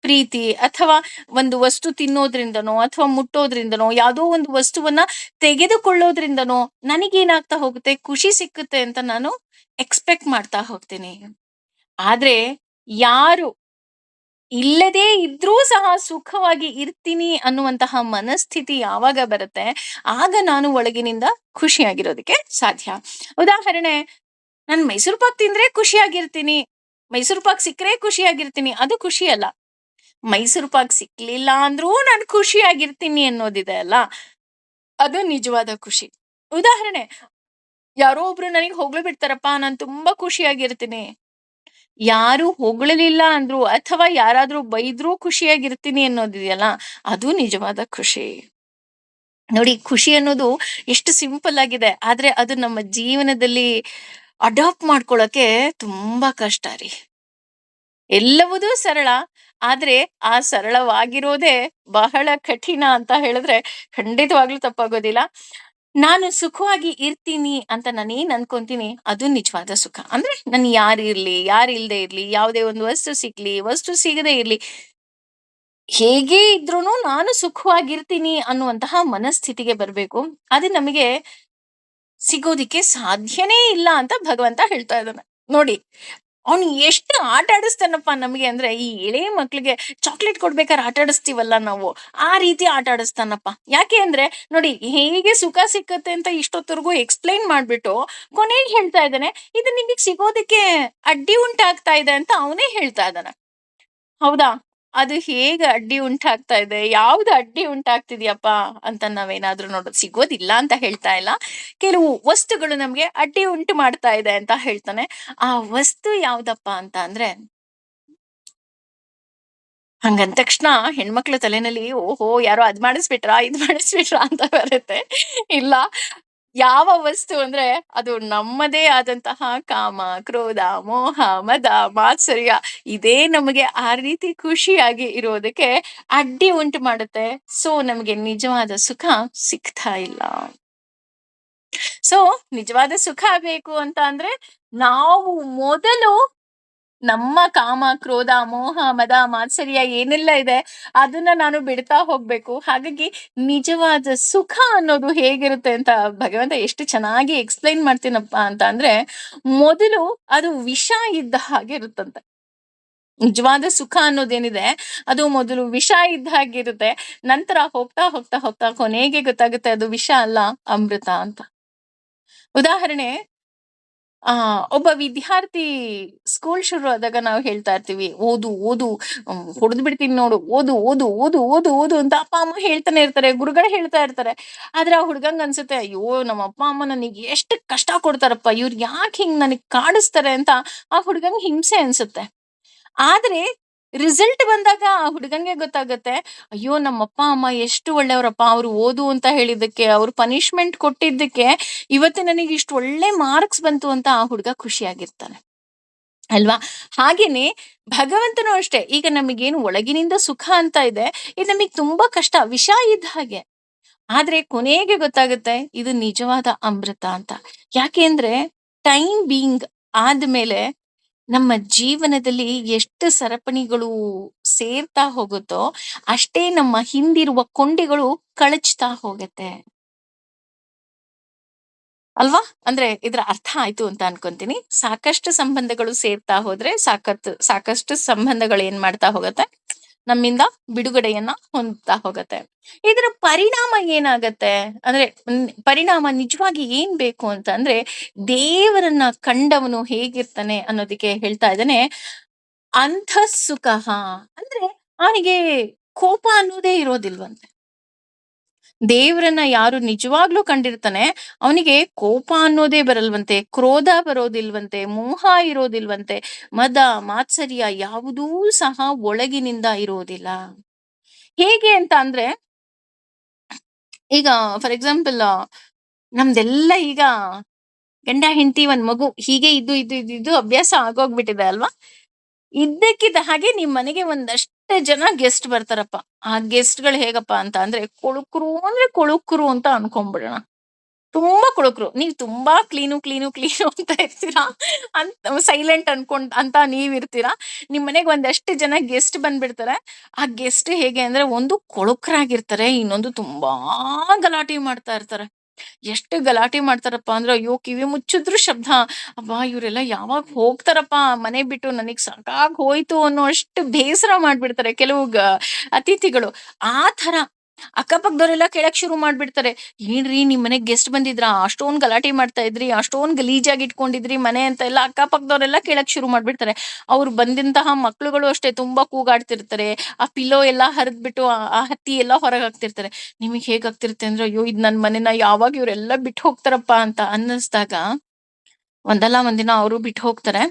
ಪ್ರೀತಿ ಅಥವಾ ಒಂದು ವಸ್ತು ತಿನ್ನೋದ್ರಿಂದನೋ ಅಥವಾ ಮುಟ್ಟೋದ್ರಿಂದನೋ ಯಾವುದೋ ಒಂದು ವಸ್ತುವನ್ನ ತೆಗೆದುಕೊಳ್ಳೋದ್ರಿಂದನೋ ನನಗೇನಾಗ್ತಾ ಹೋಗುತ್ತೆ, ಖುಷಿ ಸಿಕ್ಕುತ್ತೆ ಅಂತ ನಾನು ಎಕ್ಸ್ಪೆಕ್ಟ್ ಮಾಡ್ತಾ ಹೋಗ್ತೀನಿ. ಆದ್ರೆ ಯಾರು ಇಲ್ಲದೇ ಇದ್ರೂ ಸಹ ಸುಖವಾಗಿ ಇರ್ತೀನಿ ಅನ್ನುವಂತಹ ಮನಸ್ಥಿತಿ ಯಾವಾಗ ಬರುತ್ತೆ, ಆಗ ನಾನು ಒಳಗಿನಿಂದ ಖುಷಿಯಾಗಿರೋದಕ್ಕೆ ಸಾಧ್ಯ. ಉದಾಹರಣೆ, ನಾನು ಮೈಸೂರು ಪಾಕ್ ತಿಂದ್ರೆ ಖುಷಿಯಾಗಿರ್ತೀನಿ, ಮೈಸೂರು ಪಾಕ್ ಸಿಕ್ಕರೆ ಖುಷಿಯಾಗಿರ್ತೀನಿ, ಅದು ಖುಷಿ ಅಲ್ಲ. ಮೈಸೂರು ಪಾಕ್ ಸಿಕ್ಲಿಲ್ಲ ಅಂದ್ರೂ ನಾನು ಖುಷಿಯಾಗಿರ್ತೀನಿ ಅನ್ನೋದಿದೆ ಅಲ್ಲ, ಅದು ನಿಜವಾದ ಖುಷಿ. ಉದಾಹರಣೆ, ಯಾರೋ ಒಬ್ರು ನನಗೆ ಹೊಗಳು ಬಿಡ್ತಾರಪ್ಪ, ನಾನು ತುಂಬಾ ಖುಷಿಯಾಗಿರ್ತೀನಿ. ಯಾರು ಹೊಗಳಲಿಲ್ಲ ಅಂದ್ರು ಅಥವಾ ಯಾರಾದ್ರೂ ಬೈದ್ರೂ ಖುಷಿಯಾಗಿರ್ತೀನಿ ಅನ್ನೋದಿದೆಯಲ್ಲ, ಅದು ನಿಜವಾದ ಖುಷಿ. ನೋಡಿ, ಖುಷಿ ಅನ್ನೋದು ಎಷ್ಟು ಸಿಂಪಲ್ ಆಗಿದೆ, ಆದ್ರೆ ಅದು ನಮ್ಮ ಜೀವನದಲ್ಲಿ ಅಡಾಪ್ಟ್ ಮಾಡ್ಕೊಳಕ್ಕೆ ತುಂಬಾ ಕಷ್ಟ ರೀ. ಎಲ್ಲವುದೂ ಸರಳ, ಆದ್ರೆ ಆ ಸರಳವಾಗಿರೋದೇ ಬಹಳ ಕಠಿಣ ಅಂತ ಹೇಳಿದ್ರೆ ಖಂಡಿತವಾಗ್ಲೂ ತಪ್ಪಾಗೋದಿಲ್ಲ. ನಾನು ಸುಖವಾಗಿ ಇರ್ತೀನಿ ಅಂತ ನಾನೇನ್ ಅನ್ಕೊಂತೀನಿ, ಅದು ನಿಜವಾದ ಸುಖ. ಅಂದ್ರೆ ನನ್ ಯಾರಿರ್ಲಿ, ಯಾರಿಲ್ದೆ ಇರ್ಲಿ, ಯಾವುದೇ ಒಂದು ವಸ್ತು ಸಿಗ್ಲಿ, ವಸ್ತು ಸಿಗದೆ ಇರ್ಲಿ, ಹೇಗೆ ಇದ್ರೂನು ನಾನು ಸುಖವಾಗಿರ್ತೀನಿ ಅನ್ನುವಂತಹ ಮನಸ್ಥಿತಿಗೆ ಬರ್ಬೇಕು. ಅದು ನಮಗೆ ಸಿಗೋದಿಕ್ಕೆ ಸಾಧ್ಯನೇ ಇಲ್ಲ ಅಂತ ಭಗವಂತ ಹೇಳ್ತಾ ಇದ್ದಾನೆ. ನೋಡಿ, ಅವ್ನು ಎಷ್ಟು ಆಟ ಆಡಿಸ್ತಾನಪ್ಪ ನಮಗೆ ಅಂದ್ರೆ, ಈ ಎಳೆ ಮಕ್ಳಿಗೆ ಚಾಕ್ಲೇಟ್ ಕೊಡ್ಬೇಕಾದ್ರೆ ಆಟ ಆಡಿಸ್ತೀವಲ್ಲ ನಾವು, ಆ ರೀತಿ ಆಟ ಆಡಿಸ್ತಾನಪ್ಪ. ಯಾಕೆ ಅಂದ್ರೆ ನೋಡಿ, ಹೇಗೆ ಸುಖ ಸಿಕ್ಕತ್ತೆ ಅಂತ ಇಷ್ಟೊತ್ತವರೆಗೂ ಎಕ್ಸ್ಪ್ಲೈನ್ ಮಾಡ್ಬಿಟ್ಟು ಕೊನೆಗೆ ಹೇಳ್ತಾ ಇದ್ದಾನೆ, ಇದು ನಿಮಗ್ ಸಿಗೋದಕ್ಕೆ ಅಡ್ಡಿ ಉಂಟಾಗ್ತಾ ಇದೆ ಅಂತ ಅವನೇ ಹೇಳ್ತಾ ಇದ್ದಾನೆ. ಹೌದಾ? ಅದು ಹೇಗೆ ಅಡ್ಡಿ ಉಂಟಾಗ್ತಾ ಇದೆ, ಯಾವ್ದು ಅಡ್ಡಿ ಉಂಟಾಗ್ತಿದ್ಯಪ್ಪ ಅಂತ ನಾವೇನಾದ್ರೂ ನೋಡೋದು, ಸಿಗೋದಿಲ್ಲ ಅಂತ ಹೇಳ್ತಾ ಇಲ್ಲ, ಕೆಲವು ವಸ್ತುಗಳು ನಮ್ಗೆ ಅಡ್ಡಿ ಉಂಟು ಮಾಡ್ತಾ ಇದೆ ಅಂತ ಹೇಳ್ತಾನೆ. ಆ ವಸ್ತು ಯಾವ್ದಪ್ಪ ಅಂತ ಅಂದ್ರೆ, ಹಂಗಂದ ತಕ್ಷಣ ಹೆಣ್ಮಕ್ಳ ತಲೆನಲ್ಲಿ ಓಹೋ ಯಾರೋ ಅದ್ ಮಾಡಿಸ್ಬಿಟ್ರಾ ಇದ್ ಮಾಡಿಸ್ಬಿಟ್ರಾ ಅಂತ ಬರುತ್ತೆ. ಇಲ್ಲ, ಯಾವ ವಸ್ತು ಅಂದ್ರೆ ಅದು ನಮ್ಮದೇ ಆದಂತಹ ಕಾಮ, ಕ್ರೋಧ, ಮೋಹ, ಮದ, ಮಾತ್ಸರ್ಯ, ಇದೇ ನಮಗೆ ಆ ರೀತಿ ಖುಷಿಯಾಗಿ ಇರೋದಕ್ಕೆ ಅಡ್ಡಿ ಉಂಟು ಮಾಡುತ್ತೆ. ಸೊ ನಮಗೆ ನಿಜವಾದ ಸುಖ ಸಿಗ್ತಾ ಇಲ್ಲ. ಸೊ ನಿಜವಾದ ಸುಖ ಬೇಕು ಅಂತ ಅಂದ್ರೆ ನಾವು ಮೊದಲು ನಮ್ಮ ಕಾಮ, ಕ್ರೋಧ, ಮೋಹ, ಮದ, ಮಾತ್ಸರ್ಯ ಏನೆಲ್ಲ ಇದೆ ಅದನ್ನ ನಾನು ಬಿಡ್ತಾ ಹೋಗ್ಬೇಕು. ಹಾಗಾಗಿ ನಿಜವಾದ ಸುಖ ಅನ್ನೋದು ಹೇಗಿರುತ್ತೆ ಅಂತ ಭಗವಂತ ಎಷ್ಟು ಚೆನ್ನಾಗಿ ಎಕ್ಸ್ಪ್ಲೈನ್ ಮಾಡ್ತೀನಪ್ಪ ಅಂತ ಅಂದ್ರೆ, ಮೊದಲು ಅದು ವಿಷ ಇದ್ದ ಹಾಗೆ ಇರುತ್ತಂತೆ. ನಿಜವಾದ ಸುಖ ಅನ್ನೋದೇನಿದೆ ಅದು ಮೊದಲು ವಿಷ ಇದ್ದ ಹಾಗೆ ಇರುತ್ತೆ. ನಂತರ ಹೋಗ್ತಾ ಹೋಗ್ತಾ ಹೋಗ್ತಾ ಕೊನೆಗೆ ಗೊತ್ತಾಗುತ್ತೆ ಅದು ವಿಷ ಅಲ್ಲ, ಅಮೃತ ಅಂತ. ಉದಾಹರಣೆ, ಒಬ್ಬ ವಿದ್ಯಾರ್ಥಿ ಸ್ಕೂಲ್ ಶುರು ಆದಾಗ ನಾವು ಹೇಳ್ತಾ ಇರ್ತೀವಿ, ಓದು ಓದು, ಹೊಡೆದು ಬಿಡ್ತೀನಿ ನೋಡು, ಓದು ಓದು ಓದು ಓದು ಓದು ಅಂತ ಅಪ್ಪ ಅಮ್ಮ ಹೇಳ್ತಾನೆ ಇರ್ತಾರೆ, ಗುರುಗಳು ಹೇಳ್ತಾ ಇರ್ತಾರೆ. ಆದ್ರೆ ಆ ಹುಡ್ಗಂಗ್ ಅನ್ಸುತ್ತೆ, ಅಯ್ಯೋ ನಮ್ಮ ಅಪ್ಪ ಅಮ್ಮ ನನಗೆ ಎಷ್ಟು ಕಷ್ಟ ಕೊಡ್ತಾರಪ್ಪ, ಇವ್ರು ಯಾಕೆ ಹಿಂಗ್ ನನಗ್ ಕಾಡಿಸ್ತಾರೆ ಅಂತ ಆ ಹುಡ್ಗಂಗ್ ಹಿಂಸೆ ಅನ್ಸುತ್ತೆ. ಆದ್ರೆ ರಿಸಲ್ಟ್ ಬಂದಾಗ ಆ ಹುಡ್ಗಂಗೆ ಗೊತ್ತಾಗತ್ತೆ, ಅಯ್ಯೋ ನಮ್ಮ ಅಪ್ಪ ಅಮ್ಮ ಎಷ್ಟು ಒಳ್ಳೆಯವರಪ್ಪ, ಅವ್ರು ಓದು ಅಂತ ಹೇಳಿದ್ದಕ್ಕೆ, ಅವ್ರು ಪನಿಷ್ಮೆಂಟ್ ಕೊಟ್ಟಿದ್ದಕ್ಕೆ ಇವತ್ತು ನನಗೆ ಇಷ್ಟು ಒಳ್ಳೆ ಮಾರ್ಕ್ಸ್ ಬಂತು ಅಂತ ಆ ಹುಡ್ಗ ಖುಷಿಯಾಗಿರ್ತಾನೆ ಅಲ್ವಾ? ಹಾಗೇನೆ ಭಗವಂತನು ಅಷ್ಟೇ. ಈಗ ನಮಗೇನು ಒಳಗಿನಿಂದ ಸುಖ ಅಂತ ಇದೆ, ಇದು ನಮಗ್ ತುಂಬಾ ಕಷ್ಟ, ವಿಷ ಇದ್ದ ಹಾಗೆ. ಆದ್ರೆ ಕೊನೆಗೆ ಗೊತ್ತಾಗುತ್ತೆ ಇದು ನಿಜವಾದ ಅಮೃತ ಅಂತ. ಯಾಕೆ ಅಂದ್ರೆ ಟೈಮ್ ಬೀಯಿಂಗ್ ಆದ್ಮೇಲೆ ನಮ್ಮ ಜೀವನದಲ್ಲಿ ಎಷ್ಟು ಸರಪಣಿಗಳು ಸೇರ್ತಾ ಹೋಗುತ್ತೋ ಅಷ್ಟೇ ನಮ್ಮ ಹಿಂದಿರುವ ಕೊಂಡಿಗಳು ಕಳಚ್ತಾ ಹೋಗತ್ತೆ ಅಲ್ವಾ? ಅಂದ್ರೆ ಇದ್ರ ಅರ್ಥ ಆಯ್ತು ಅಂತ ಅನ್ಕೊಂತೀನಿ. ಸಾಕಷ್ಟು ಸಂಬಂಧಗಳು ಸೇರ್ತಾ ಹೋದ್ರೆ ಸಾಕಷ್ಟು ಸಂಬಂಧಗಳು ಏನ್ ಮಾಡ್ತಾ ಹೋಗತ್ತೆ, ನಮ್ಮಿಂದ ಬಿಡುಗಡೆಯನ್ನ ಹೊಂದ್ತಾ ಹೋಗತ್ತೆ. ಇದರ ಪರಿಣಾಮ ಏನಾಗತ್ತೆ ಅಂದ್ರೆ, ಪರಿಣಾಮ ನಿಜವಾಗಿ ಏನ್ ಬೇಕು ಅಂತ ಅಂದ್ರೆ, ದೇವರನ್ನ ಕಂಡವನು ಹೇಗಿರ್ತಾನೆ ಅನ್ನೋದಕ್ಕೆ ಹೇಳ್ತಾ ಇದ್ದಾನೆ, ಅಂಥ ಸುಖ. ಅಂದ್ರೆ ಅವನಿಗೆ ಕೋಪ ಅನ್ನೋದೇ ಇರೋದಿಲ್ವಂತೆ. ದೇವರನ್ನ ಯಾರು ನಿಜವಾಗ್ಲೂ ಕಂಡಿರ್ತಾನೆ ಅವನಿಗೆ ಕೋಪ ಅನ್ನೋದೇ ಬರಲ್ವಂತೆ, ಕ್ರೋಧ ಬರೋದಿಲ್ವಂತೆ, ಮೋಹ ಇರೋದಿಲ್ವಂತೆ, ಮದ, ಮಾತ್ಸರ್ಯ ಯಾವುದೂ ಸಹ ಒಳಗಿನಿಂದ ಇರೋದಿಲ್ಲ. ಹೇಗೆ ಅಂತ ಅಂದ್ರೆ, ಈಗ ಫಾರ್ ಎಕ್ಸಾಂಪಲ್ ನಮ್ದೆಲ್ಲ ಈಗ ಗಂಡ ಹೆಂಡತಿ ಒಂದ್ ಮಗು ಹೀಗೆ ಇದ್ದು ಅಭ್ಯಾಸ ಆಗೋಗ್ಬಿಟ್ಟಿದೆ ಅಲ್ವಾ? ಇದ್ದಕ್ಕಿದ್ದ ಹಾಗೆ ನಿಮ್ ಮನೆಗೆ ಒಂದಷ್ಟು ಜನ ಗೆಸ್ಟ್ ಬರ್ತಾರಪ್ಪ. ಆ ಗೆಸ್ಟ್ ಗಳು ಹೇಗಪ್ಪ ಅಂತ ಅಂದ್ರೆ, ಕೊಳುಕ್ರು ಅಂದ್ರೆ ಕೊಳುಕ್ರು ಅಂತ ಅನ್ಕೊಂಡ್ಬಿಡೋಣ. ತುಂಬಾ ಕೊಳಕ್ರು. ನೀವ್ ತುಂಬಾ ಕ್ಲೀನು ಅಂತ ಇರ್ತೀರಾ. ಸೈಲೆಂಟ್ ಅಂತ ನೀವಿರ್ತೀರಾ. ನಿಮ್ ಮನೆಗ್ ಒಂದಷ್ಟು ಜನ ಗೆಸ್ಟ್ ಬಂದ್ಬಿಡ್ತಾರೆ. ಆ ಗೆಸ್ಟ್ ಹೇಗೆ ಅಂದ್ರೆ ಒಂದು ಕೊಳಕ್ರಾಗಿರ್ತಾರೆ. ಇನ್ನೊಂದು ತುಂಬಾ ಗಲಾಟೆ ಮಾಡ್ತಾ ಇರ್ತಾರೆ. ಎಷ್ಟು ಗಲಾಟೆ ಮಾಡ್ತಾರಪ್ಪ ಅಂದ್ರೆ, ಅಯ್ಯೋ ಕಿವಿ ಮುಚ್ಚಿದ್ರು ಶಬ್ದ. ಅಬ್ಬಾ! ಇವ್ರೆಲ್ಲ ಯಾವಾಗ ಹೋಗ್ತಾರಪ್ಪ ಮನೆ ಬಿಟ್ಟು, ನನಗ್ ಸಾಕಾಗ್ ಹೋಯ್ತು ಅನ್ನುವಷ್ಟು ಬೇಸರ ಮಾಡ್ಬಿಡ್ತಾರೆ ಕೆಲವು ಅತಿಥಿಗಳು. ಆ ಥರ ಅಕ್ಕಪಕ್ಕದವರೆಲ್ಲ ಕೇಳಕ್ ಶುರು ಮಾಡ್ಬಿಡ್ತಾರೆ. "ಏನ್ರಿ ನಿಮ್ ಮನೆಗ್ ಗೆಸ್ಟ್ ಬಂದಿದ್ರಾ? ಅಷ್ಟೊಂದ್ ಗಲಾಟೆ ಮಾಡ್ತಾ ಇದ್ರಿ, ಅಷ್ಟೊಂದ್ ಗಲೀಜಾಗಿ ಇಟ್ಕೊಂಡಿದ್ರಿ ಮನೆ" ಅಂತ ಎಲ್ಲ ಅಕ್ಕಪಕ್ಕದವರೆಲ್ಲ ಕೇಳಕ್ ಶುರು ಮಾಡ್ಬಿಡ್ತಾರೆ. ಅವ್ರು ಬಂದಂತಹ ಮಕ್ಳುಗಳು ಅಷ್ಟೇ ತುಂಬಾ ಕೂಗಾಡ್ತಿರ್ತಾರೆ. ಆ ಪಿಲ್ಲೋ ಎಲ್ಲ ಹರಿದ್ಬಿಟ್ಟು ಆ ಹತ್ತಿ ಎಲ್ಲ ಹೊರಗ್ ಹಾಕ್ತಿರ್ತಾರೆ. ನಿಮಗ್ ಹೇಗಾಗ್ತಿರುತ್ತೆ ಅಂದ್ರೆ, ಅಯ್ಯೋ ಇದ್ ನನ್ ಮನೆನ ಯಾವಾಗ ಇವ್ರೆಲ್ಲ ಬಿಟ್ಟು ಹೋಗ್ತಾರಪ್ಪ ಅಂತ ಅನ್ನಿಸ್ದಾಗ, ಒಂದಲ್ಲ ಒಂದಿನ ಅವರು ಬಿಟ್ಟು ಹೋಗ್ತಾರೆ.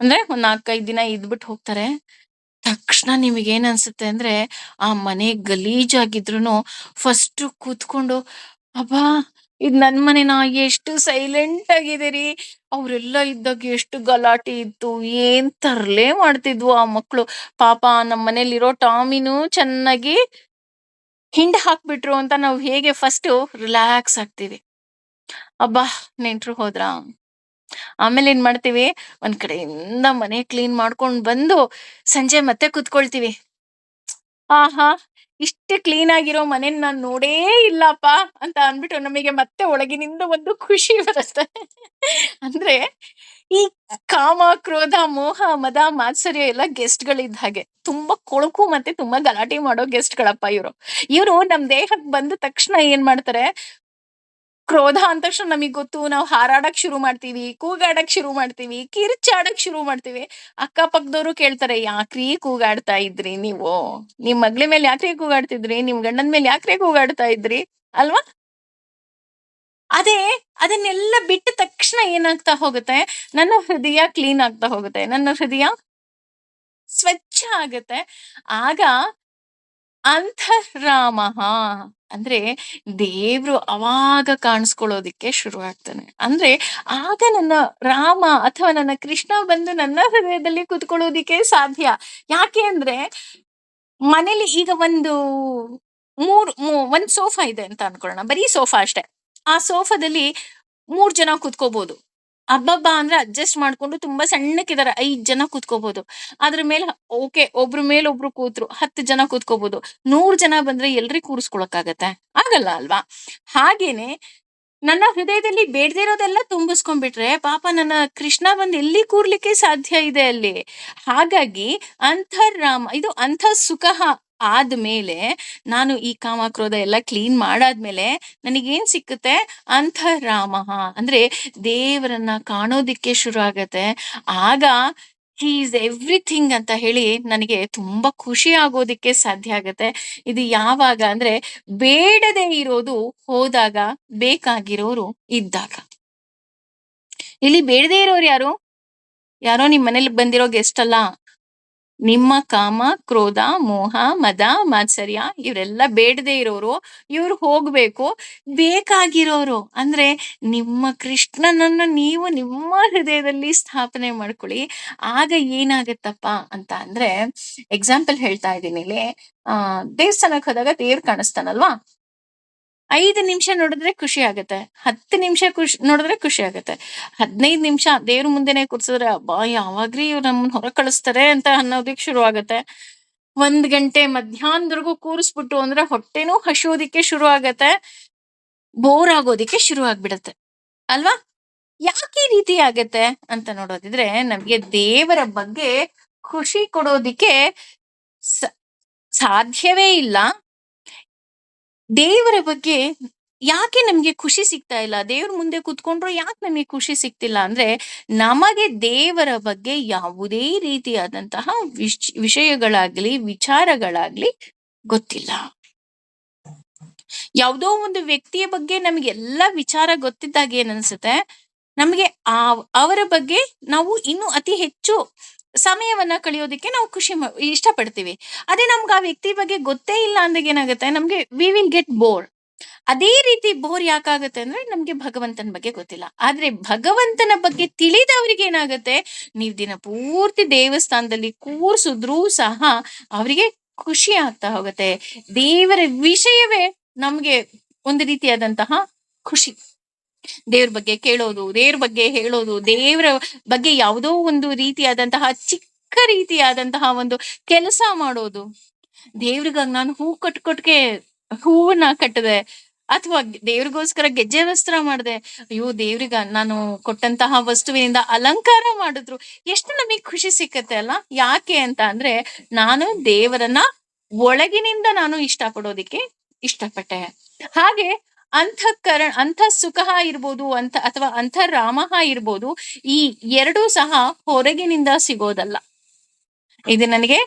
ಅಂದ್ರೆ ಒಂದ್ 4-5 ದಿನ ಇದ್ಬಿಟ್ಟು ಹೋಗ್ತಾರೆ. ತಕ್ಷಣ ನಿಮಗೇನ್ ಅನ್ಸುತ್ತೆ ಅಂದ್ರೆ, ಆ ಮನೆ ಗಲೀಜಾಗಿದ್ರುನು ಫಸ್ಟ್ ಕೂತ್ಕೊಂಡು, ಅಬ್ಬಾ! ಇದ್ ನನ್ ಮನೆನಾ? ಎಷ್ಟು ಸೈಲೆಂಟ್ ಆಗಿದೆ ರೀ. ಅವ್ರೆಲ್ಲ ಇದ್ದಾಗ ಎಷ್ಟು ಗಲಾಟೆ ಇತ್ತು. ಏನ್ ತರ್ಲೆ ಮಾಡ್ತಿದ್ವು ಆ ಮಕ್ಳು. ಪಾಪ ನಮ್ ಮನೇಲಿರೋ ಟಾಮಿನೂ ಚೆನ್ನಾಗಿ ಹಿಂಡ್ ಹಾಕ್ಬಿಟ್ರು ಅಂತ ನಾವು ಹೇಗೆ ಫಸ್ಟು ರಿಲ್ಯಾಕ್ಸ್ ಆಗ್ತೀವಿ. ಅಬ್ಬಾ! ನೆಂಟ್ರು ಹೋದ್ರಾ? ಆಮೇಲೆ ಏನ್ ಮಾಡ್ತೀವಿ, ಒಂದ್ ಕಡೆಯಿಂದ ಮನೆ ಕ್ಲೀನ್ ಮಾಡ್ಕೊಂಡ್ ಬಂದು ಸಂಜೆ ಮತ್ತೆ ಕುತ್ಕೊಳ್ತೀವಿ. ಆಹಾ! ಇಷ್ಟು ಕ್ಲೀನ್ ಆಗಿರೋ ಮನೆನ್ ನಾನ್ ನೋಡೇ ಇಲ್ಲಪ್ಪ ಅಂತ ಅಂದ್ಬಿಟ್ಟು ನಮಗೆ ಮತ್ತೆ ಒಳಗಿನಿಂದ ಒಂದು ಖುಷಿ ಬರುತ್ತೆ. ಅಂದ್ರೆ ಈ ಕಾಮ, ಕ್ರೋಧ, ಮೋಹ, ಮದ, ಮಾತ್ಸರ್ಯ ಎಲ್ಲ ಗೆಸ್ಟ್‌ಗಳಿದ್ದ ಹಾಗೆ. ತುಂಬಾ ಕೊಳಕು ಮತ್ತೆ ತುಂಬಾ ಗಲಾಟೆ ಮಾಡೋ ಗೆಸ್ಟ್‌ಗಳಪ್ಪ ಇವ್ರು. ಇವ್ರು ನಮ್ ದೇಹಕ್ ಬಂದ ತಕ್ಷಣ ಏನ್ ಮಾಡ್ತಾರೆ, ಕ್ರೋಧ ಅಂದ ತಕ್ಷಣ ನಮಿಗ್ ಗೊತ್ತು. ನಾವು ಹಾರಾಡಕ್ ಶುರು ಮಾಡ್ತೀವಿ, ಕೂಗಾಡಕ್ ಶುರು ಮಾಡ್ತೀವಿ, ಕಿರ್ಚಾಡಕ್ ಶುರು ಮಾಡ್ತೀವಿ. ಅಕ್ಕಪಕ್ಕದವ್ರು ಕೇಳ್ತಾರೆ, "ಯಾಕ್ರೀ ಕೂಗಾಡ್ತಾ ಇದ್ರಿ ನೀವು? ನಿಮ್ ಮಗ್ಳ ಮೇಲೆ ಯಾಕ್ರೀ ಕೂಗಾಡ್ತಿದ್ರಿ? ನಿಮ್ ಗಂಡನ್ ಮೇಲೆ ಯಾಕ್ರೀ ಕೂಗಾಡ್ತಾ ಇದ್ರಿ?" ಅಲ್ವಾ? ಅದೇ ಅದನ್ನೆಲ್ಲ ಬಿಟ್ಟ ತಕ್ಷಣ ಏನಾಗ್ತಾ ಹೋಗುತ್ತೆ, ನನ್ನ ಹೃದಯ ಕ್ಲೀನ್ ಆಗ್ತಾ ಹೋಗುತ್ತೆ. ನನ್ನ ಹೃದಯ ಸ್ವಚ್ಛ ಆಗತ್ತೆ. ಆಗ ಅಂತರಾಮಃ ಅಂದ್ರೆ ದೇವ್ರು ಅವಾಗ ಕಾಣಿಸ್ಕೊಳ್ಳೋದಿಕ್ಕೆ ಶುರು ಆಗ್ತಾನೆ. ಅಂದ್ರೆ ಆಗ ನನ್ನ ರಾಮ ಅಥವಾ ನನ್ನ ಕೃಷ್ಣ ಬಂದು ನನ್ನ ಹೃದಯದಲ್ಲಿ ಕುತ್ಕೊಳ್ಳೋದಿಕ್ಕೆ ಸಾಧ್ಯ. ಯಾಕೆ ಅಂದ್ರೆ ಮನೇಲಿ ಈಗ ಒಂದು ಒಂದ್ ಸೋಫಾ ಇದೆ ಅಂತ ಅನ್ಕೊಳ್ಳೋಣ. ಬರೀ ಸೋಫಾ ಅಷ್ಟೇ. ಆ ಸೋಫಾದಲ್ಲಿ 3 ಜನ ಕುತ್ಕೋಬಹುದು. ಅಬ್ಬಬ್ಬಾ! ಅಂದ್ರೆ ಅಡ್ಜಸ್ಟ್ ಮಾಡ್ಕೊಂಡು ತುಂಬಾ ಸಣ್ಣಕ್ಕಿದಾರೆ 5 ಜನ ಕುತ್ಕೋಬಹುದು. ಅದ್ರ ಮೇಲೆ ಓಕೆ ಒಬ್ರ ಮೇಲೆ ಒಬ್ರು ಕೂತ್ರು 10 ಜನ ಕೂತ್ಕೋಬಹುದು. 100 ಜನ ಬಂದ್ರೆ ಎಲ್ರಿಗ್ ಕೂರಿಸ್ಕೊಳಕ್ಕಾಗತ್ತೆ? ಆಗಲ್ಲ ಅಲ್ವಾ? ಹಾಗೇನೆ ನನ್ನ ಹೃದಯದಲ್ಲಿ ಬೇಡದೇ ಇರೋದೆಲ್ಲ ತುಂಬಿಸ್ಕೊಂಡ್ಬಿಟ್ರೆ, ಪಾಪ ನನ್ನ ಕೃಷ್ಣ ಬಂದು ಎಲ್ಲಿ ಕೂರ್ಲಿಕ್ಕೆ ಸಾಧ್ಯ ಇದೆ ಅಲ್ಲಿ. ಹಾಗಾಗಿ ಅಂತರಾಮ ಇದು ಅಂತಃಸುಖ ಆದ್ಮೇಲೆ, ನಾನು ಈ ಕಾಮ, ಕ್ರೋಧ ಎಲ್ಲ ಕ್ಲೀನ್ ಮಾಡಾದ್ಮೇಲೆ ನನಗೇನ್ ಸಿಕ್ಕುತ್ತೆ? ಅಂತರಾಮಃ ಅಂದ್ರೆ ದೇವರನ್ನ ಕಾಣೋದಿಕ್ಕೆ ಶುರು ಆಗತ್ತೆ. ಆಗ ಹಿ ಈಸ್ ಎವ್ರಿಥಿಂಗ್ ಅಂತ ಹೇಳಿ ನನಗೆ ತುಂಬಾ ಖುಷಿ ಆಗೋದಿಕ್ಕೆ ಸಾಧ್ಯ ಆಗತ್ತೆ. ಇದು ಯಾವಾಗ ಅಂದ್ರೆ ಬೇಡದೇ ಇರೋದು ಹೋದಾಗ, ಬೇಕಾಗಿರೋರು ಇದ್ದಾಗ. ಇಲ್ಲಿ ಬೇಡದೇ ಇರೋರು ಯಾರು? ಯಾರೋ ನಿಮ್ ಮನೇಲಿ ಬಂದಿರೋ ಗೆಸ್ಟ್ ಅಲ್ಲ. ನಿಮ್ಮ ಕಾಮ, ಕ್ರೋಧ, ಮೋಹ, ಮದ, ಮಾತ್ಸರ್ಯ ಇವ್ರೆಲ್ಲ ಬೇಡದೇ ಇರೋರು. ಇವ್ರು ಹೋಗ್ಬೇಕು. ಬೇಕಾಗಿರೋರು ಅಂದ್ರೆ ನಿಮ್ಮ ಕೃಷ್ಣನನ್ನ ನೀವು ನಿಮ್ಮ ಹೃದಯದಲ್ಲಿ ಸ್ಥಾಪನೆ ಮಾಡ್ಕೊಳ್ಳಿ. ಆಗ ಏನಾಗತ್ತಪ್ಪ ಅಂತ ಅಂದ್ರೆ, ಎಕ್ಸಾಂಪಲ್ ಹೇಳ್ತಾ ಇದ್ದೀನಿ ಇಲ್ಲಿ. ದೇವಸ್ಥಾನಕ್ಕೆ ಹೋದಾಗ ದೇವ್ರು ಕಾಣಿಸ್ತಾನಲ್ವಾ? 5 ನಿಮಿಷ ನೋಡಿದ್ರೆ ಖುಷಿ ಆಗತ್ತೆ. 10 ನಿಮಿಷ ನೋಡಿದ್ರೆ ಖುಷಿ ಆಗತ್ತೆ. 15 ನಿಮಿಷ ದೇವ್ರ ಮುಂದೆನೆ ಕೂರ್ಸಿದ್ರೆ, ಅಬ್ಬಾ! ಯಾವಾಗ್ರೀ ಇವ್ರು ನಮ್ಮನ್ನ ಹೊರಗ್ ಕಳಿಸ್ತಾರೆ ಅಂತ ಅನ್ನೋದಿಕ್ ಶುರು ಆಗತ್ತೆ. 1 ಗಂಟೆ ಮಧ್ಯಾಹ್ನದವರೆಗೂ ಕೂರಿಸ್ಬಿಟ್ಟು ಅಂದ್ರೆ ಹೊಟ್ಟೆನೂ ಹಸಿಯೋದಿಕ್ಕೆ ಶುರು ಆಗತ್ತೆ. ಬೋರ್ ಆಗೋದಿಕ್ಕೆ ಶುರು ಆಗ್ಬಿಡತ್ತೆ. ಅಲ್ವಾ? ಯಾಕೆ ಈ ರೀತಿ ಆಗತ್ತೆ ಅಂತ ನೋಡೋದಿದ್ರೆ, ನಮ್ಗೆ ದೇವರ ಬಗ್ಗೆ ಖುಷಿ ಕೊಡೋದಿಕ್ಕೆ ಸ ಸಾಧ್ಯವೇ ಇಲ್ಲ. ದೇವರ ಬಗ್ಗೆ ಯಾಕೆ ನಮ್ಗೆ ಖುಷಿ ಸಿಗ್ತಾ ಇಲ್ಲ? ದೇವ್ರ ಮುಂದೆ ಕೂತ್ಕೊಂಡ್ರು ಯಾಕೆ ನಮಗೆ ಖುಷಿ ಸಿಗ್ತಿಲ್ಲ ಅಂದ್ರೆ, ನಮಗೆ ದೇವರ ಬಗ್ಗೆ ಯಾವುದೇ ರೀತಿಯಾದಂತಹ ವಿಷಯಗಳಾಗ್ಲಿ, ವಿಚಾರಗಳಾಗ್ಲಿ ಗೊತ್ತಿಲ್ಲ. ಯಾವುದೋ ಒಂದು ವ್ಯಕ್ತಿಯ ಬಗ್ಗೆ ನಮ್ಗೆ ಎಲ್ಲಾ ವಿಚಾರ ಗೊತ್ತಿದ್ದಾಗ ಏನನ್ಸುತ್ತೆ? ನಮ್ಗೆ ಅವರ ಬಗ್ಗೆ ನಾವು ಇನ್ನೂ ಅತಿ ಹೆಚ್ಚು ಸಮಯವನ್ನ ಕಳೆಯೋದಿಕ್ಕೆ ನಾವು ಇಷ್ಟಪಡ್ತೀವಿ. ಅದೇ ನಮ್ಗೆ ಆ ವ್ಯಕ್ತಿ ಬಗ್ಗೆ ಗೊತ್ತೇ ಇಲ್ಲ ಅಂದಾಗ ಏನಾಗುತ್ತೆ? ನಮ್ಗೆ ವಿ ವಿಲ್ ಗೆಟ್ ಬೋರ್. ಅದೇ ರೀತಿ ಬೋರ್ ಯಾಕಾಗತ್ತೆ ಅಂದ್ರೆ, ನಮ್ಗೆ ಭಗವಂತನ ಬಗ್ಗೆ ಗೊತ್ತಿಲ್ಲ. ಆದ್ರೆ ಭಗವಂತನ ಬಗ್ಗೆ ತಿಳಿದವರಿಗೆ ಏನಾಗತ್ತೆ? ನೀವ್ ದಿನ ಪೂರ್ತಿ ದೇವಸ್ಥಾನದಲ್ಲಿ ಕೂರ್ಸಿದ್ರೂ ಸಹ ಅವರಿಗೆ ಖುಷಿ ಆಗ್ತಾ ಹೋಗುತ್ತೆ. ದೇವರ ವಿಷಯವೇ ನಮ್ಗೆ ಒಂದು ರೀತಿಯಾದಂತಹ ಖುಷಿ. ದೇವ್ರ ಬಗ್ಗೆ ಕೇಳೋದು, ದೇವ್ರ ಬಗ್ಗೆ ಹೇಳೋದು, ದೇವ್ರ ಬಗ್ಗೆ ಯಾವುದೋ ಒಂದು ರೀತಿಯಾದಂತಹ ಚಿಕ್ಕ ರೀತಿಯಾದಂತಹ ಒಂದು ಕೆಲಸ ಮಾಡೋದು. ದೇವ್ರಿಗಾಗಿ ನಾನು ಹೂ ಕಟ್ಕೊಟ್ಗೆ ಹೂವನ್ನ ಕಟ್ಟದೆ, ಅಥವಾ ದೇವ್ರಿಗೋಸ್ಕರ ಗೆಜ್ಜೆ ವಸ್ತ್ರ ಮಾಡ್ದೆ. ಅಯ್ಯೋ ದೇವ್ರಿಗ ನಾನು ಕೊಟ್ಟಂತಹ ವಸ್ತುವಿನಿಂದ ಅಲಂಕಾರ ಮಾಡಿದ್ರು. ಎಷ್ಟು ನಮಗ್ ಖುಷಿ ಸಿಕ್ಕತ್ತೆ ಅಲ್ಲ. ಯಾಕೆ ಅಂತ ಅಂದ್ರೆ, ನಾನು ದೇವರನ್ನ ಒಳಗಿನಿಂದ ನಾನು ಇಷ್ಟಪಡೋದಿಕ್ಕೆ ಇಷ್ಟಪಟ್ಟೆ. ಹಾಗೆ ಅಂಥ ಸುಖ ಇರ್ಬೋದು, ಅಥವಾ ಅಂತರಾಮಹ ಇರ್ಬೋದು, ಈ ಎರಡೂ ಸಹ ಹೊರಗಿನಿಂದ ಸಿಗೋದಲ್ಲ. ಇದು ನನಗೆ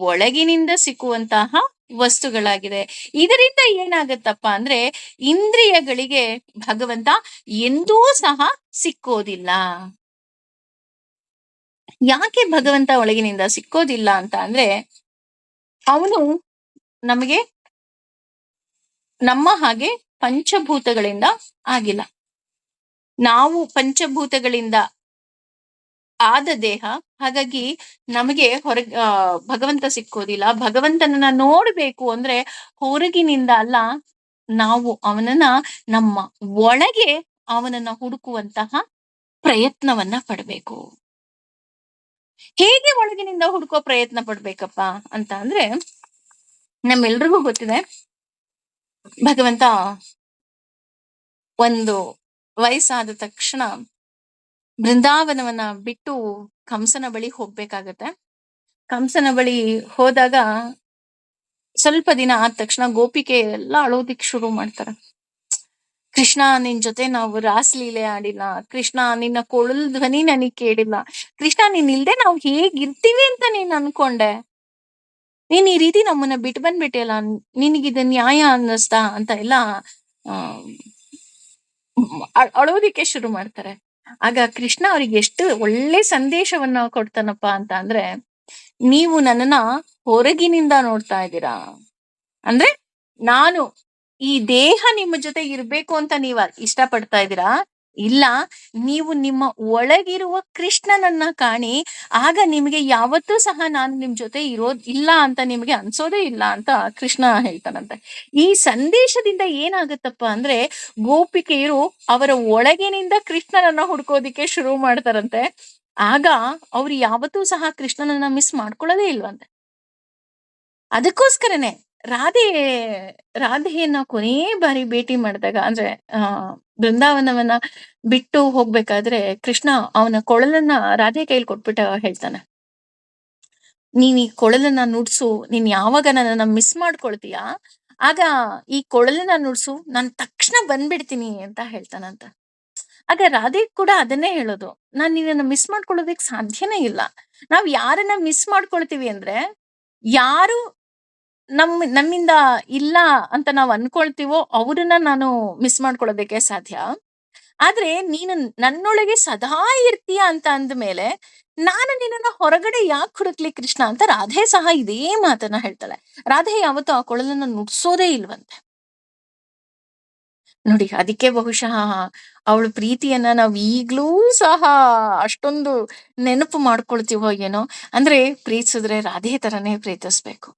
ಒಳಗಿನಿಂದ ಸಿಕ್ಕುವಂತಹ ವಸ್ತುಗಳಾಗಿದೆ. ಇದರಿಂದ ಏನಾಗತ್ತಪ್ಪ ಅಂದ್ರೆ, ಇಂದ್ರಿಯಗಳಿಗೆ ಭಗವಂತ ಎಂದೂ ಸಹ ಸಿಕ್ಕೋದಿಲ್ಲ. ಯಾಕೆ ಭಗವಂತ ಒಳಗಿನಿಂದ ಸಿಕ್ಕೋದಿಲ್ಲ ಅಂತ ಅಂದ್ರೆ, ಅವನು ನಮಗೆ ನಮ್ಮ ಹಾಗೆ ಪಂಚಭೂತಗಳಿಂದ ಆಗಿಲ್ಲ. ನಾವು ಪಂಚಭೂತಗಳಿಂದ ಆದ ದೇಹ. ಹಾಗಾಗಿ ನಮಗೆ ಭಗವಂತ ಸಿಕ್ಕೋದಿಲ್ಲ. ಭಗವಂತನನ್ನ ನೋಡ್ಬೇಕು ಅಂದ್ರೆ ಹೊರಗಿನಿಂದ ಅಲ್ಲ, ನಾವು ಅವನನ್ನ ನಮ್ಮ ಒಳಗೆ ಅವನನ್ನ ಹುಡುಕುವಂತಹ ಪ್ರಯತ್ನವನ್ನ ಪಡ್ಬೇಕು. ಹೇಗೆ ಒಳಗಿನಿಂದ ಹುಡುಕೋ ಪ್ರಯತ್ನ ಪಡ್ಬೇಕಪ್ಪ ಅಂತ ಅಂದ್ರೆ, ನಮ್ಮೆಲ್ರಿಗೂ ಗೊತ್ತಿದೆ, ಭಗವಂತ ಒಂದು ವಯಸ್ಸಾದ ತಕ್ಷಣ ಬೃಂದಾವನವನ್ನ ಬಿಟ್ಟು ಕಂಸನ ಬಳಿ ಹೋಗ್ಬೇಕಾಗತ್ತೆ. ಕಂಸನ ಬಳಿ ಹೋದಾಗ ಸ್ವಲ್ಪ ದಿನ ಆದ ತಕ್ಷಣ ಗೋಪಿಕೆ ಎಲ್ಲ ಅಳೋದಿಕ್ ಶುರು ಮಾಡ್ತಾರೆ. ಕೃಷ್ಣ, ನಿನ್ ಜೊತೆ ನಾವು ರಾಸಲೀಲೆ ಆಡಿಲ್ಲ. ಕೃಷ್ಣ, ನಿನ್ನ ಕೊಳಲ್ ಧ್ವನಿ ನನಗ್ ಕೇಳಿಲ್ಲ. ಕೃಷ್ಣ, ನೀನ್ ಇಲ್ದೆ ನಾವು ಹೇಗಿರ್ತೀವಿ ಅಂತ ನೀನ್ ಅನ್ಕೊಂಡೆ. ನೀನ್ ಈ ರೀತಿ ನಮ್ಮನ್ನ ಬಿಟ್ಟು ಬಂದ್ಬಿಟ್ಟಿಯಲ್ಲ, ನಿನಗಿದ ನ್ಯಾಯ ಅನ್ನಿಸ್ತಾ ಅಂತ ಎಲ್ಲ ಅಳೋದಿಕ್ಕೆ ಶುರು ಮಾಡ್ತಾರೆ. ಆಗ ಕೃಷ್ಣ ಅವ್ರಿಗೆ ಎಷ್ಟು ಒಳ್ಳೆ ಸಂದೇಶವನ್ನ ಕೊಡ್ತಾನಪ್ಪ ಅಂತ ಅಂದ್ರೆ, ನೀವು ನನ್ನನ್ನ ಹೊರಗಿನಿಂದ ನೋಡ್ತಾ ಇದ್ದೀರಾ. ಅಂದ್ರೆ ನಾನು ಈ ದೇಹ ನಿಮ್ಮ ಜೊತೆ ಇರ್ಬೇಕು ಅಂತ ನೀವ ಇಷ್ಟಪಡ್ತಾ ಇದ್ದೀರಾ. ಇಲ್ಲ, ನೀವು ನಿಮ್ಮ ಒಳಗಿರುವ ಕೃಷ್ಣನನ್ನ ಕಾಣಿ. ಆಗ ನಿಮಗೆ ಯಾವತ್ತೂ ಸಹ ನಾನು ನಿಮ್ ಜೊತೆ ಇಲ್ಲ ಅಂತ ನಿಮಗೆ ಅನ್ಸೋದೇ ಇಲ್ಲ ಅಂತ ಕೃಷ್ಣ ಹೇಳ್ತಾನಂತೆ. ಈ ಸಂದೇಶದಿಂದ ಏನಾಗತ್ತಪ್ಪ ಅಂದ್ರೆ, ಗೋಪಿಕೆಯರು ಅವರ ಒಳಗಿನಿಂದ ಕೃಷ್ಣನನ್ನ ಹುಡ್ಕೋದಿಕ್ಕೆ ಶುರು ಮಾಡ್ತಾರಂತೆ. ಆಗ ಅವ್ರು ಯಾವತ್ತೂ ಸಹ ಕೃಷ್ಣನನ್ನ ಮಿಸ್ ಮಾಡ್ಕೊಳ್ಳೋದೇ ಇಲ್ವಂತೆ. ಅದಕ್ಕೋಸ್ಕರನೇ ರಾಧೆಯನ್ನ ಕೊನೇ ಬಾರಿ ಭೇಟಿ ಮಾಡಿದಾಗ, ಅಂದ್ರೆ ಬೃಂದಾವನವನ್ನ ಬಿಟ್ಟು ಹೋಗ್ಬೇಕಾದ್ರೆ, ಕೃಷ್ಣ ಅವನ ಕೊಳಲನ್ನ ರಾಧೆ ಕೈಲಿ ಕೊಟ್ಬಿಟ್ಟ ಹೇಳ್ತಾನೆ, ನೀನ್ ಈ ಕೊಳಲನ್ನ ನುಡ್ಸು. ನೀನ್ ಯಾವಾಗ ನನ್ನನ್ನ ಮಿಸ್ ಮಾಡ್ಕೊಳ್ತೀಯ, ಆಗ ಈ ಕೊಳಲನ್ನ ನುಡ್ಸು, ನಾನ್ ತಕ್ಷಣ ಬಂದ್ಬಿಡ್ತೀನಿ ಅಂತ ಹೇಳ್ತಾನಂತ. ಆಗ ರಾಧೆ ಕೂಡ ಅದನ್ನೇ ಹೇಳೋದು, ನಾನ್ ನಿನ್ನನ್ನ ಮಿಸ್ ಮಾಡ್ಕೊಳ್ಳೋದಕ್ ಸಾಧ್ಯನೇ ಇಲ್ಲ. ನಾವ್ ಯಾರನ್ನ ಮಿಸ್ ಮಾಡ್ಕೊಳ್ತೀವಿ ಅಂದ್ರೆ, ಯಾರು ನಮ್ಮಿಂದ ಇಲ್ಲ ಅಂತ ನಾವ್ ಅನ್ಕೊಳ್ತೀವೋ ಅವ್ರನ್ನ ನಾನು ಮಿಸ್ ಮಾಡ್ಕೊಳ್ಳೋದಕ್ಕೆ ಸಾಧ್ಯ. ಆದ್ರೆ ನೀನು ನನ್ನೊಳಗೆ ಸದಾ ಇರ್ತೀಯ ಅಂತ ಅಂದ್ಮೇಲೆ ನಾನು ನಿನ್ನನ್ನ ಹೊರಗಡೆ ಯಾಕೆ ಹುಡುಕ್ಲಿ ಕೃಷ್ಣ ಅಂತ ರಾಧೆ ಸಹ ಇದೇ ಮಾತನ್ನ ಹೇಳ್ತಾಳೆ. ರಾಧೆ ಯಾವತ್ತೂ ಆ ಕೊಳಲನ್ನ ನುಡ್ಸೋದೇ ಇಲ್ವಂತೆ. ನೋಡಿ, ಅದಕ್ಕೆ ಬಹುಶಃ ಅವಳ ಪ್ರೀತಿಯನ್ನ ನಾವ್ ಈಗ್ಲೂ ಸಹ ಅಷ್ಟೊಂದು ನೆನಪು ಮಾಡ್ಕೊಳ್ತೀವೋ ಏನೋ. ಅಂದ್ರೆ ಪ್ರೀತಿಸಿದ್ರೆ ರಾಧೆ ತರನೇ ಪ್ರೀತಿಸ್ಬೇಕು,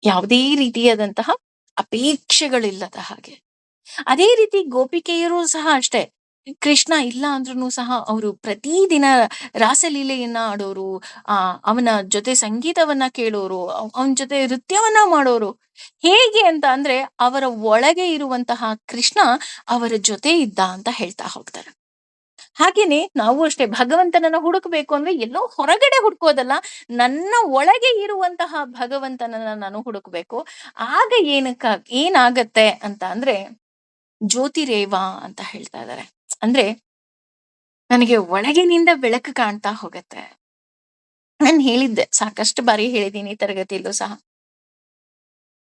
ಯಾವುದೇ ರೀತಿಯಾದಂತಹ ಅಪೇಕ್ಷೆಗಳಿಲ್ಲದ ಹಾಗೆ. ಅದೇ ರೀತಿ ಗೋಪಿಕೆಯರು ಸಹ ಅಷ್ಟೇ. ಕೃಷ್ಣ ಇಲ್ಲ ಅಂದ್ರೂ ಸಹ ಅವರು ಪ್ರತಿದಿನ ರಾಸಲೀಲೆಯನ್ನ ಆಡೋರು, ಅವನ ಜೊತೆ ಸಂಗೀತವನ್ನ ಕೇಳೋರು, ಅವನ ಜೊತೆ ನೃತ್ಯವನ್ನ ಮಾಡೋರು. ಹೇಗೆ ಅಂತ ಅಂದ್ರೆ, ಅವರ ಒಳಗೆ ಇರುವಂತಹ ಕೃಷ್ಣ ಅವರ ಜೊತೆ ಇದ್ದ ಅಂತ ಹೇಳ್ತಾ ಹೋಗ್ತಾರೆ. ಹಾಗೇನೆ ನಾವು ಅಷ್ಟೇ, ಭಗವಂತನನ್ನ ಹುಡುಕ್ಬೇಕು ಅಂದ್ರೆ ಎಲ್ಲೋ ಹೊರಗಡೆ ಹುಡ್ಕೋದಲ್ಲ, ನನ್ನ ಒಳಗೆ ಇರುವಂತಹ ಭಗವಂತನನ್ನ ನಾನು ಹುಡುಕ್ಬೇಕು. ಆಗ ಏನಾಗತ್ತೆ ಅಂತ ಅಂದ್ರೆ, ಜ್ಯೋತಿರೇವ ಅಂತ ಹೇಳ್ತಾ ಇದ್ದಾರೆ. ಅಂದ್ರೆ ನನಗೆ ಒಳಗಿನಿಂದ ಬೆಳಕು ಕಾಣ್ತಾ ಹೋಗತ್ತೆ. ನಾನು ಹೇಳಿದ್ದೆ, ಸಾಕಷ್ಟು ಬಾರಿ ಹೇಳಿದ್ದೀನಿ ತರಗತಿಯಲ್ಲೂ ಸಹ,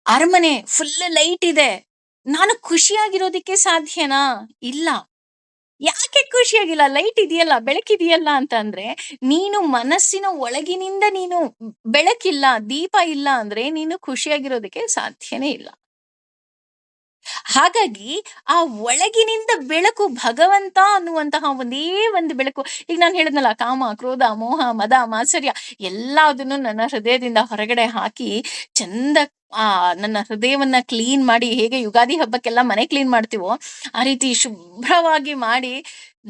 ಅರಮನೆ ಫುಲ್ ಲೈಟ್ ಇದೆ, ನಾನು ಖುಷಿಯಾಗಿರೋದಿಕ್ಕೆ ಸಾಧ್ಯನಾ? ಇಲ್ಲ. ಯಾಕೆ ಖುಷಿಯಾಗಿಲ್ಲ? ಲೈಟ್ ಇದೆಯಲ್ಲ, ಬೆಳಕಿದೆಯಲ್ಲ ಅಂತ ಅಂದ್ರೆ, ನೀನು ಮನಸ್ಸಿನ ಒಳಗಿನಿಂದ ನೀನು ಬೆಳಕಿಲ್ಲ, ದೀಪ ಇಲ್ಲ ಅಂದ್ರೆ ನೀನು ಖುಷಿಯಾಗಿರೋದಕ್ಕೆ ಸಾಧ್ಯನೇ ಇಲ್ಲ. ಹಾಗಾಗಿ ಆ ಒಳಗಿನಿಂದ ಬೆಳಕು ಭಗವಂತ ಅನ್ನುವಂತಹ ಒಂದೇ ಒಂದು ಬೆಳಕು. ಈಗ ನಾನು ಹೇಳಿದ್ನಲ್ಲ, ಕಾಮ, ಕ್ರೋಧ, ಮೋಹ, ಮದ, ಮಾತ್ಸರ್ಯ ಎಲ್ಲದನ್ನು ನನ್ನ ಹೃದಯದಿಂದ ಹೊರಗಡೆ ಹಾಕಿ ಚಂದ ಆ ನನ್ನ ಹೃದಯವನ್ನ ಕ್ಲೀನ್ ಮಾಡಿ, ಹೇಗೆ ಯುಗಾದಿ ಹಬ್ಬಕ್ಕೆಲ್ಲ ಮನೆ ಕ್ಲೀನ್ ಮಾಡ್ತೀವೋ ಆ ರೀತಿ ಶುಭ್ರವಾಗಿ ಮಾಡಿ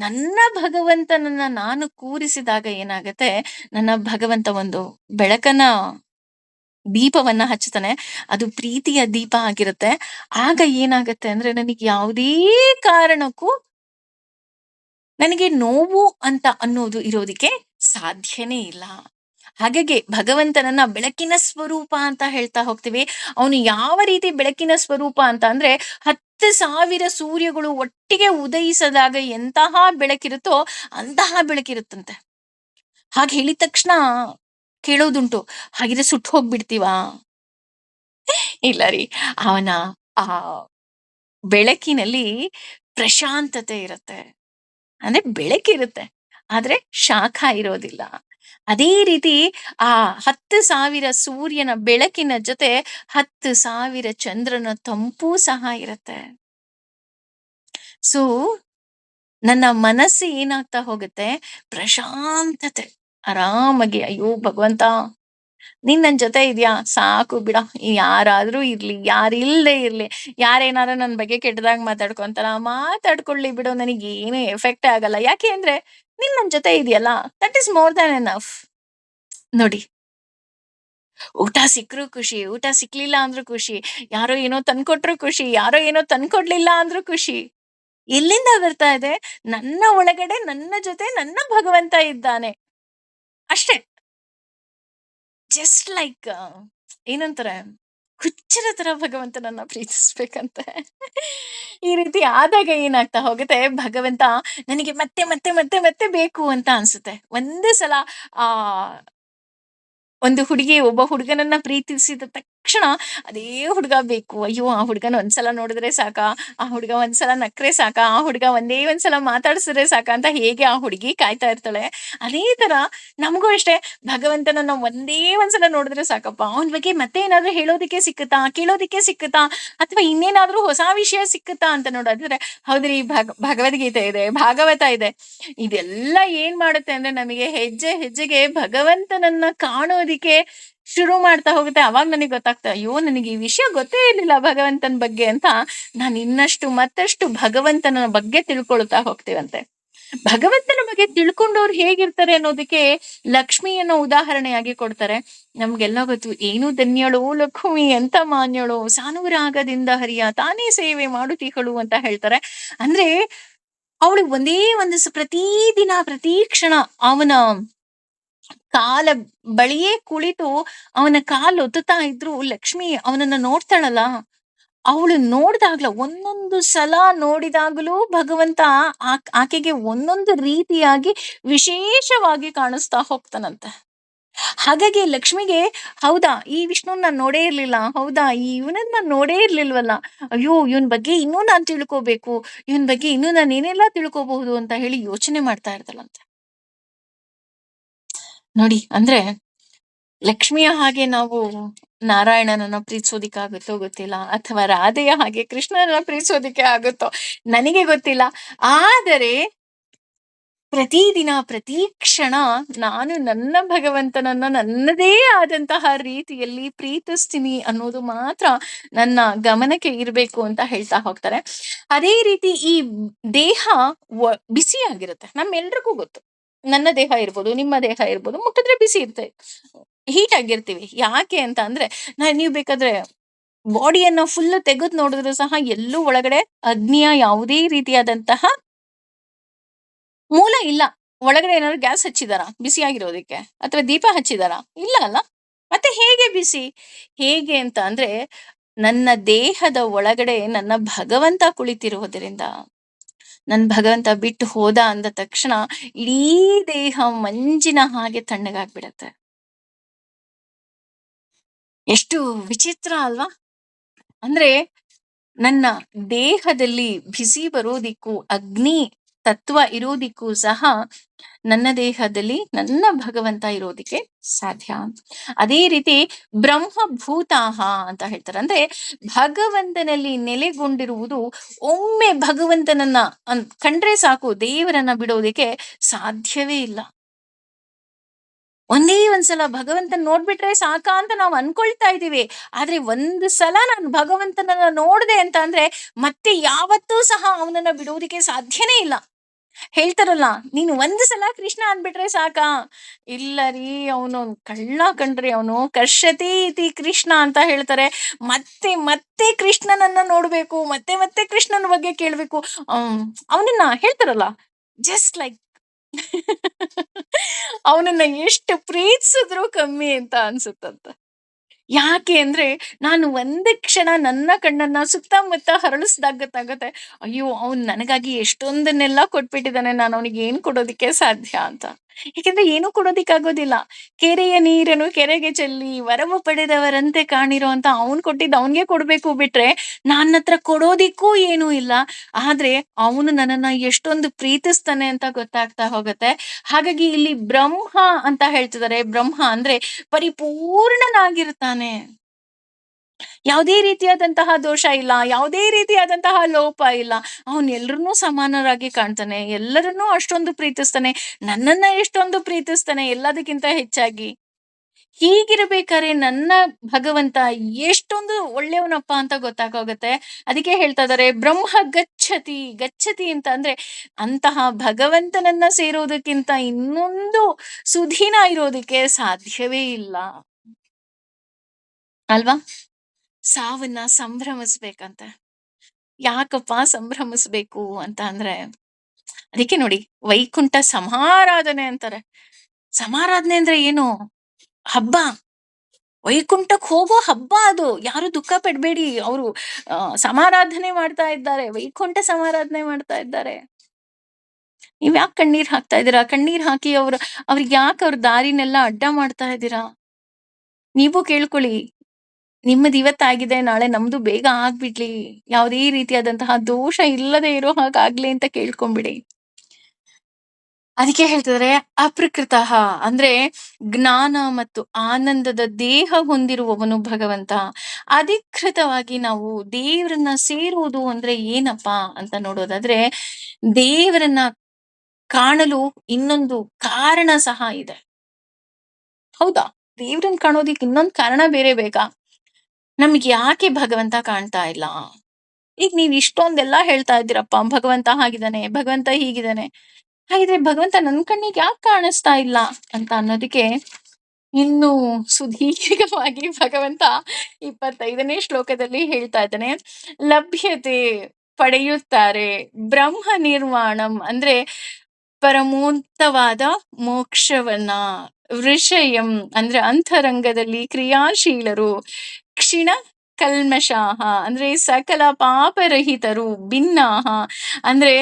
ನನ್ನ ಭಗವಂತನನ್ನ ನಾನು ಕೂರಿಸಿದಾಗ ಏನಾಗತ್ತೆ, ನನ್ನ ಭಗವಂತ ಒಂದು ಬೆಳಕನ್ನ ದೀಪವನ್ನ ಹಚ್ಚುತ್ತಾನೆ. ಅದು ಪ್ರೀತಿಯ ದೀಪ ಆಗಿರುತ್ತೆ. ಆಗ ಏನಾಗತ್ತೆ ಅಂದ್ರೆ ನನಗೆ ಯಾವುದೇ ಕಾರಣಕ್ಕೂ ನನಗೆ ನೋವು ಅಂತ ಅನ್ನೋದು ಇರೋದಿಕ್ಕೆ ಸಾಧ್ಯನೇ ಇಲ್ಲ. ಹಾಗಾಗಿ ಭಗವಂತನನ್ನ ಬೆಳಕಿನ ಸ್ವರೂಪ ಅಂತ ಹೇಳ್ತಾ ಹೋಗ್ತೀವಿ. ಅವನು ಯಾವ ರೀತಿ ಬೆಳಕಿನ ಸ್ವರೂಪ ಅಂತ ಅಂದ್ರೆ 10,000 ಸೂರ್ಯಗಳು ಒಟ್ಟಿಗೆ ಉದಯಿಸಿದಾಗ ಎಂತಹ ಬೆಳಕಿರುತ್ತೋ ಅಂತಹ ಬೆಳಕಿರುತ್ತಂತೆ. ಹಾಗೆ ಹೇಳಿದ ತಕ್ಷಣ ಕೇಳೋದುಂಟು, ಹಾಗಿದ್ರೆ ಸುಟ್ಟು ಹೋಗ್ಬಿಡ್ತೀವಾ? ಇಲ್ಲ ರೀ. ಅವನ ಆ ಬೆಳಕಿನಲ್ಲಿ ಪ್ರಶಾಂತತೆ ಇರುತ್ತೆ. ಅಂದ್ರೆ ಬೆಳಕಿರುತ್ತೆ, ಆದ್ರೆ ಶಾಖ ಇರೋದಿಲ್ಲ. ಅದೇ ರೀತಿ ಆ 10,000 ಸೂರ್ಯನ ಬೆಳಕಿನ ಜೊತೆ 10,000 ಚಂದ್ರನ ತಂಪೂ ಸಹ ಇರುತ್ತೆ. ಸೊ ನನ್ನ ಮನಸ್ಸು ಏನಾಗ್ತಾ ಹೋಗುತ್ತೆ, ಪ್ರಶಾಂತತೆ, ಆರಾಮಾಗಿ ಅಯ್ಯೋ ಭಗವಂತ ನೀನ್ ನನ್ ಜೊತೆ ಇದ್ಯಾ ಸಾಕು ಬಿಡ, ಯಾರಾದ್ರೂ ಇರ್ಲಿ ಯಾರಿಲ್ದೇ ಇರ್ಲಿ, ಯಾರೇನಾರ ನನ್ ಬಗ್ಗೆ ಕೆಟ್ಟದಾಗ ಮಾತಾಡ್ಕೊಂತಾರ ಮಾತಾಡ್ಕೊಳ್ಳಿ ಬಿಡು, ನನಗೆ ಏನು ಎಫೆಕ್ಟ್ ಆಗಲ್ಲ. ಯಾಕೆ ಅಂದ್ರೆ ನೀನ್ ನನ್ ಜೊತೆ ಇದೆಯಲ್ಲ, that is more than enough. ನೋಡಿ, ಊಟ ಸಿಕ್ಕರೂ ಖುಷಿ, ಊಟ ಸಿಕ್ಲಿಲ್ಲ ಅಂದ್ರೂ ಖುಷಿ, ಯಾರೋ ಏನೋ ತಂದ್ಕೊಟ್ರು ಖುಷಿ, ಯಾರೋ ಏನೋ ತಂದ್ಕೊಡ್ಲಿಲ್ಲ ಅಂದ್ರೂ ಖುಷಿ. ಎಲ್ಲಿಂದ ಬರ್ತಾ ಇದೆ? ನನ್ನ ಒಳಗಡೆ ನನ್ನ ಜೊತೆ ನನ್ನ ಭಗವಂತ ಇದ್ದಾನೆ ಅಷ್ಟೇ. ಜಸ್ಟ್ ಲೈಕ್ ಏನಂತಾರೆ, ಹುಚ್ಚರ ತರ ಭಗವಂತನನ್ನ ಪ್ರೀತಿಸ್ಬೇಕಂತೆ. ಈ ರೀತಿ ಆದಾಗ ಏನಾಗ್ತಾ ಹೋಗುತ್ತೆ, ಭಗವಂತ ನನಗೆ ಮತ್ತೆ ಮತ್ತೆ ಮತ್ತೆ ಮತ್ತೆ ಬೇಕು ಅಂತ ಅನ್ಸುತ್ತೆ. ಒಂದೇ ಸಲ ಆ ಒಂದು ಹುಡುಗಿ ಒಬ್ಬ ಹುಡುಗನನ್ನ ಪ್ರೀತಿಸಿದ ತಕ್ಷಣ ಅದೇ ಹುಡುಗ ಬೇಕು. ಅಯ್ಯೋ ಆ ಹುಡುಗನ ಒಂದ್ಸಲ ನೋಡಿದ್ರೆ ಸಾಕಾ, ಆ ಹುಡುಗ ಒಂದ್ಸಲ ನಕ್ರೆ ಸಾಕಾ, ಆ ಹುಡುಗ ಒಂದೇ ಒಂದ್ಸಲ ಮಾತಾಡ್ಸಿದ್ರೆ ಸಾಕಾ ಅಂತ ಹೇಗೆ ಆ ಹುಡುಗಿ ಕಾಯ್ತಾ ಇರ್ತಾಳೆ, ಅದೇ ತರ ನಮಗೂ ಅಷ್ಟೇ. ಭಗವಂತನನ್ನ ಒಂದೇ ಒಂದ್ಸಲ ನೋಡಿದ್ರೆ ಸಾಕಪ್ಪ, ಅವನ ಬಗ್ಗೆ ಮತ್ತೆ ಏನಾದ್ರೂ ಹೇಳೋದಿಕ್ಕೆ ಸಿಕ್ಕುತ್ತಾ, ಕೇಳೋದಿಕ್ಕೆ ಸಿಕ್ಕುತ್ತಾ, ಅಥವಾ ಇನ್ನೇನಾದ್ರೂ ಹೊಸ ವಿಷಯ ಸಿಕ್ಕುತ್ತಾ ಅಂತ ನೋಡೋದಿದ್ರೆ, ಹೌದ್ರಿ ಭಗವದ್ಗೀತೆ ಇದೆ, ಭಾಗವತ ಇದೆ. ಇದೆಲ್ಲ ಏನ್ ಮಾಡುತ್ತೆ ಅಂದ್ರೆ ನಮಗೆ ಹೆಜ್ಜೆ ಹೆಜ್ಜೆಗೆ ಭಗವಂತನನ್ನ ಕಾಣೋದಿಕ್ಕೆ ಶುರು ಮಾಡ್ತಾ ಹೋಗುತ್ತೆ. ಅವಾಗ ನನಗೆ ಗೊತ್ತಾಗ್ತದೆ, ಅಯ್ಯೋ ನನಗೆ ಈ ವಿಷಯ ಗೊತ್ತೇ ಇರ್ಲಿಲ್ಲ ಭಗವಂತನ ಬಗ್ಗೆ ಅಂತ. ನಾನು ಇನ್ನಷ್ಟು ಮತ್ತಷ್ಟು ಭಗವಂತನ ಬಗ್ಗೆ ತಿಳ್ಕೊಳ್ತಾ ಹೋಗ್ತೀವಂತೆ. ಭಗವಂತನ ಬಗ್ಗೆ ತಿಳ್ಕೊಂಡವ್ರು ಹೇಗಿರ್ತಾರೆ ಅನ್ನೋದಕ್ಕೆ ಲಕ್ಷ್ಮಿಯನ್ನು ಉದಾಹರಣೆಯಾಗಿ ಕೊಡ್ತಾರೆ. ನಮ್ಗೆಲ್ಲ ಗೊತ್ತು, ಏನು ಧನ್ಯಳು ಲಕ್ಷ್ಮಿ ಅಂತ ಮಾನ್ಯಳು, ಸಾನುರಾಗದಿಂದ ಹರಿಯ ತಾನೇ ಸೇವೆ ಮಾಡುತ್ತೀಗಳು ಅಂತ ಹೇಳ್ತಾರೆ. ಅಂದ್ರೆ ಅವಳು ಒಂದೇ ಒಂದು ಪ್ರತಿದಿನ ಪ್ರತಿ ಕ್ಷಣ ಅವನ ಕಾಲ ಬಳಿಯೇ ಕುಳಿತು ಅವನ ಕಾಲು ಒತ್ತುತ್ತಾ ಇದ್ರು ಲಕ್ಷ್ಮಿ ಅವನನ್ನ ನೋಡ್ತಾಳಲ್ಲ, ಅವಳು ನೋಡ್ದಾಗ್ಲ ಒಂದೊಂದು ಸಲ ನೋಡಿದಾಗಲೂ ಭಗವಂತ ಆಕೆಗೆ ಒಂದೊಂದು ರೀತಿಯಾಗಿ ವಿಶೇಷವಾಗಿ ಕಾಣಿಸ್ತಾ ಹೋಗ್ತಾನಂತೆ. ಹಾಗಾಗಿ ಲಕ್ಷ್ಮಿಗೆ, ಹೌದಾ ಈ ವಿಷ್ಣುನ್ ನಾನ್ ನೋಡೇ ಇರ್ಲಿಲ್ಲ, ಹೌದಾ ಈ ಇವನನ್ನ ನಾನ್ ನೋಡೇ ಇರ್ಲಿಲ್ವಲ್ಲ, ಅಯ್ಯೋ ಇವನ್ ಬಗ್ಗೆ ಇನ್ನೂ ನಾನ್ ತಿಳ್ಕೋಬೇಕು, ಇವನ್ ಬಗ್ಗೆ ಇನ್ನೂ ನಾನು ಏನೆಲ್ಲಾ ತಿಳ್ಕೋಬಹುದು ಅಂತ ಹೇಳಿ ಯೋಚನೆ ಮಾಡ್ತಾ ಇರ್ತಾಳಂತೆ. ನೋಡಿ, ಅಂದ್ರೆ ಲಕ್ಷ್ಮಿಯ ಹಾಗೆ ನಾವು ನಾರಾಯಣನನ್ನ ಪ್ರೀತಿಸೋದಿಕ್ಕಾಗುತ್ತೋ ಗೊತ್ತಿಲ್ಲ, ಅಥವಾ ರಾಧೆಯ ಹಾಗೆ ಕೃಷ್ಣನನ್ನ ಪ್ರೀತಿಸೋದಿಕ್ಕೆ ಆಗುತ್ತೋ ನನಗೆ ಗೊತ್ತಿಲ್ಲ. ಆದರೆ ಪ್ರತಿದಿನ ಪ್ರತಿ ಕ್ಷಣ ನಾನು ನನ್ನ ಭಗವಂತನನ್ನ ನನ್ನದೇ ಆದಂತಹ ರೀತಿಯಲ್ಲಿ ಪ್ರೀತಿಸ್ತೀನಿ ಅನ್ನೋದು ಮಾತ್ರ ನನ್ನ ಗಮನಕ್ಕೆ ಇರಬೇಕು ಅಂತ ಹೇಳ್ತಾ ಹೋಗ್ತಾರೆ. ಅದೇ ರೀತಿ ಈ ದೇಹ ಬಿಸಿಯಾಗಿರುತ್ತೆ, ನಮ್ಮೆಲ್ರಿಗೂ ಗೊತ್ತು. ನನ್ನ ದೇಹ ಇರ್ಬೋದು, ನಿಮ್ಮ ದೇಹ ಇರ್ಬೋದು, ಮುಟ್ಟಿದ್ರೆ ಬಿಸಿ ಇರುತ್ತೆ, ಹೀಟ್ ಆಗಿರ್ತೀವಿ. ಯಾಕೆ ಅಂತ ಅಂದ್ರೆ ನೀವು ಬೇಕಾದ್ರೆ ಬಾಡಿಯನ್ನ ಫುಲ್ ತೆಗೆದು ನೋಡಿದ್ರು ಸಹ ಎಲ್ಲೂ ಒಳಗಡೆ ಅಗ್ನಿಯ ಯಾವುದೇ ರೀತಿಯಾದಂತಹ ಮೂಲ ಇಲ್ಲ. ಒಳಗಡೆ ಏನಾದ್ರು ಗ್ಯಾಸ್ ಹಚ್ಚಿದಾರಾ ಬಿಸಿಯಾಗಿರೋದಕ್ಕೆ, ಅಥವಾ ದೀಪ ಹಚ್ಚಿದಾರಾ? ಇಲ್ಲ ಅಲ್ಲ. ಮತ್ತೆ ಹೇಗೆ ಬಿಸಿ? ಹೇಗೆ ಅಂತ ಅಂದ್ರೆ ನನ್ನ ದೇಹದ ಒಳಗಡೆ ನನ್ನ ಭಗವಂತ ಕುಳಿತಿರುವುದರಿಂದ. ನನ್ ಭಗವಂತ ಬಿಟ್ಟು ಹೋದ ಅಂದ ತಕ್ಷಣ ಇಡೀ ದೇಹ ಮಂಜಿನ ಹಾಗೆ ತಣ್ಣಗಾಗ್ಬಿಡತ್ತೆ. ಎಷ್ಟು ವಿಚಿತ್ರ ಅಲ್ವಾ? ಅಂದ್ರೆ ನನ್ನ ದೇಹದಲ್ಲಿ ಬಿಸಿ ಬರೋದಿಕ್ಕೂ ಅಗ್ನಿ ತತ್ವ ಇರೋದಿಕ್ಕೂ ಸಹ ನನ್ನ ದೇಹದಲ್ಲಿ ನನ್ನ ಭಗವಂತ ಇರೋದಿಕ್ಕೆ ಸಾಧ್ಯ. ಅದೇ ರೀತಿ ಬ್ರಹ್ಮಭೂತಾಹ ಅಂತ ಹೇಳ್ತಾರೆ. ಅಂದ್ರೆ ಭಗವಂತನಲ್ಲಿ ನೆಲೆಗೊಂಡಿರುವುದು ಒಮ್ಮೆ ಭಗವಂತನನ್ನ ಕಂಡ್ರೆ ಸಾಕು, ದೇವರನ್ನ ಬಿಡೋದಿಕ್ಕೆ ಸಾಧ್ಯವೇ ಇಲ್ಲ. ಒಂದೇ ಒಂದ್ಸಲ ಭಗವಂತನ ನೋಡ್ಬಿಟ್ರೆ ಸಾಕಾ ಅಂತ ನಾವು ಅನ್ಕೊಳ್ತಾ ಇದೀವಿ. ಆದ್ರೆ ಒಂದು ಸಲ ನಾನು ಭಗವಂತನನ್ನ ನೋಡ್ದೆ ಅಂತ ಅಂದ್ರೆ ಮತ್ತೆ ಯಾವತ್ತೂ ಸಹ ಅವನನ್ನ ಬಿಡೋದಿಕ್ಕೆ ಸಾಧ್ಯನೇ ಇಲ್ಲ. ಹೇಳ್ತಾರಲ್ಲ, ನೀನು ಒಂದು ಸಲ ಕೃಷ್ಣ ಅಂದ್ಬಿಟ್ರೆ ಸಾಕಾ? ಇಲ್ಲ ರೀ, ಅವನು ಕಳ್ಳ ಕಣ್ರಿ, ಅವನು ಕರ್ಷತಿ ಇತಿ ಕೃಷ್ಣ ಅಂತ ಹೇಳ್ತಾರೆ. ಮತ್ತೆ ಮತ್ತೆ ಕೃಷ್ಣನನ್ನ ನೋಡ್ಬೇಕು, ಮತ್ತೆ ಮತ್ತೆ ಕೃಷ್ಣನ ಬಗ್ಗೆ ಕೇಳ್ಬೇಕು. ಅವನನ್ನ ಹೇಳ್ತಾರಲ್ಲ, ಜಸ್ಟ್ ಲೈಕ್ ಅವನನ್ನ ಎಷ್ಟು ಪ್ರೀತಿಸಿದ್ರು ಕಮ್ಮಿ ಅಂತ ಅನ್ಸುತ್ತಂತ. ಯಾಕೆ ಅಂದ್ರೆ ನಾನು ಒಂದೇ ಕ್ಷಣ ನನ್ನ ಕಣ್ಣನ್ನ ಸುತ್ತಮುತ್ತ ಹರಳಿಸ್ದಾಗತ್ತಾಗತ್ತೆ, ಅಯ್ಯೋ ಅವ್ನು ನನಗಾಗಿ ಎಷ್ಟೊಂದನ್ನೆಲ್ಲ ಕೊಟ್ಬಿಟ್ಟಿದ್ದಾನೆ, ನಾನು ಅವನಿಗೆ ಏನ್ ಕೊಡೋದಿಕ್ಕೆ ಸಾಧ್ಯ ಅಂತ. ಯಾಕೆಂದ್ರೆ ಏನೂ ಕೊಡೋದಿಕ್ಕಾಗೋದಿಲ್ಲ. ಕೆರೆಯ ನೀರನ್ನು ಕೆರೆಗೆ ಚೆಲ್ಲಿ ವರವು ಪಡೆದವರಂತೆ ಕಾಣಿರೋ ಅಂತ ಅವ್ನು ಕೊಟ್ಟಿದ್ದು ಅವನ್ಗೆ ಕೊಡ್ಬೇಕು ಬಿಟ್ರೆ ನನ್ನ ಹತ್ರ ಕೊಡೋದಿಕ್ಕೂ ಏನೂ ಇಲ್ಲ. ಆದ್ರೆ ಅವನು ನನ್ನನ್ನ ಎಷ್ಟೊಂದು ಪ್ರೀತಿಸ್ತಾನೆ ಅಂತ ಗೊತ್ತಾಗ್ತಾ ಹೋಗತ್ತೆ. ಹಾಗಾಗಿ ಇಲ್ಲಿ ಬ್ರಹ್ಮ ಅಂತ ಹೇಳ್ತಿದ್ದಾರೆ. ಬ್ರಹ್ಮ ಅಂದ್ರೆ ಪರಿಪೂರ್ಣನಾಗಿರ್ತಾನೆ. ಯಾವುದೇ ರೀತಿಯಾದಂತಹ ದೋಷ ಇಲ್ಲ, ಯಾವುದೇ ರೀತಿಯಾದಂತಹ ಲೋಪ ಇಲ್ಲ. ಅವನು ಎಲ್ರನ್ನೂ ಸಮಾನರಾಗಿ ಕಾಣ್ತಾನೆ, ಎಲ್ಲರನ್ನೂ ಅಷ್ಟೊಂದು ಪ್ರೀತಿಸ್ತಾನೆ, ನನ್ನನ್ನ ಎಷ್ಟೊಂದು ಪ್ರೀತಿಸ್ತಾನೆ ಎಲ್ಲದಕ್ಕಿಂತ ಹೆಚ್ಚಾಗಿ. ಹೀಗಿರ್ಬೇಕಾದ್ರೆ ನನ್ನ ಭಗವಂತ ಎಷ್ಟೊಂದು ಒಳ್ಳೆಯವನಪ್ಪ ಅಂತ ಗೊತ್ತಾಗೋಗತ್ತೆ. ಅದಕ್ಕೆ ಹೇಳ್ತಾ ಇದಾರೆ ಬ್ರಹ್ಮ ಗಚ್ಚತಿ. ಗಚ್ಚತಿ ಅಂತ ಅಂದ್ರೆ ಅಂತಹ ಭಗವಂತನನ್ನ ಸೇರೋದಕ್ಕಿಂತ ಇನ್ನೊಂದು ಸುದಿನ ಇರೋದಕ್ಕೆ ಸಾಧ್ಯವೇ ಇಲ್ಲ ಅಲ್ವಾ? ಸಾವನ್ನ ಸಂಭ್ರಮಿಸ್ಬೇಕಂತೆ. ಯಾಕಪ್ಪ ಸಂಭ್ರಮಿಸ್ಬೇಕು ಅಂತ ಅಂದ್ರೆ, ಅದಕ್ಕೆ ನೋಡಿ ವೈಕುಂಠ ಸಮಾರಾಧನೆ ಅಂತಾರೆ. ಸಮಾರಾಧನೆ ಅಂದ್ರೆ ಏನು? ಹಬ್ಬ. ವೈಕುಂಠಕ್ಕೆ ಹೋಗೋ ಹಬ್ಬ ಅದು. ಯಾರು ದುಃಖ ಪಡ್ಬೇಡಿ, ಅವರು ಸಮಾರಾಧನೆ ಮಾಡ್ತಾ ಇದ್ದಾರೆ, ವೈಕುಂಠ ಸಮಾರಾಧನೆ ಮಾಡ್ತಾ ಇದ್ದಾರೆ. ನೀವ್ ಯಾಕೆ ಕಣ್ಣೀರ್ ಹಾಕ್ತಾ ಇದ್ದೀರಾ? ಕಣ್ಣೀರ್ ಹಾಕಿ ಅವ್ರಿಗೆ ಯಾಕೆ ಅವ್ರ ದಾರಿನೆಲ್ಲ ಅಡ್ಡ ಮಾಡ್ತಾ ಇದ್ದೀರಾ? ನೀವು ಕೇಳ್ಕೊಳ್ಳಿ, ನಿಮ್ಮದು ಇವತ್ತಾಗಿದೆ, ನಾಳೆ ನಮ್ದು ಬೇಗ ಆಗ್ಬಿಡ್ಲಿ, ಯಾವುದೇ ರೀತಿಯಾದಂತಹ ದೋಷ ಇಲ್ಲದೆ ಇರೋ ಹಾಗಾಗ್ಲಿ ಅಂತ ಕೇಳ್ಕೊಂಬಿಡಿ. ಅದಕ್ಕೆ ಹೇಳ್ತಿದ್ರೆ ಅಪ್ರಕೃತ ಅಂದ್ರೆ ಜ್ಞಾನ ಮತ್ತು ಆನಂದದ ದೇಹ ಹೊಂದಿರುವವನು ಭಗವಂತ. ಅಧಿಕೃತವಾಗಿ ನಾವು ದೇವರನ್ನ ಸೇರುವುದು ಅಂದ್ರೆ ಏನಪ್ಪಾ ಅಂತ ನೋಡೋದಾದ್ರೆ, ದೇವರನ್ನ ಕಾಣಲು ಇನ್ನೊಂದು ಕಾರಣ ಸಹ ಇದೆ. ಹೌದಾ? ದೇವ್ರನ್ನ ಕಾಣೋದಿಕ್ ಇನ್ನೊಂದು ಕಾರಣ ಬೇರೆ ಬೇಕಾ? ನಮ್ಗೆ ಯಾಕೆ ಭಗವಂತ ಕಾಣ್ತಾ ಇಲ್ಲ? ಈಗ ನೀವ್ ಇಷ್ಟೊಂದೆಲ್ಲ ಹೇಳ್ತಾ ಇದ್ದೀರಪ್ಪ, ಭಗವಂತ ಹಾಗಿದ್ದಾನೆ, ಭಗವಂತ ಹೀಗಿದ್ದಾನೆ. ಹಾಗಿದ್ರೆ ಭಗವಂತ ನನ್ ಕಣ್ಣಿಗೆ ಯಾಕೆ ಕಾಣಿಸ್ತಾ ಇಲ್ಲ ಅಂತ ಅನ್ನೋದಕ್ಕೆ ಇನ್ನು ಸುದೀರ್ಘವಾಗಿ ಭಗವಂತ 25ನೇ ಶ್ಲೋಕದಲ್ಲಿ ಹೇಳ್ತಾ ಇದ್ದಾನೆ. ಲಭ್ಯತೆ, ಪಡೆಯುತ್ತಾರೆ, ಬ್ರಹ್ಮ ನಿರ್ವಾಣಂ ಅಂದ್ರೆ ಪರಮೋನ್ನತವಾದ ಮೋಕ್ಷವನ್ನ, ವೃಷಯಂ ಅಂದ್ರೆ ಅಂತರಂಗದಲ್ಲಿ ಕ್ರಿಯಾಶೀಲರು, ಕ್ಷಿಣ ಕಲ್ಮಷಾಹ ಅಂದ್ರೆ ಸಕಲ ಪಾಪರಹಿತರು, ಭಿನ್ನಾಹ ಅಂದ್ರೆ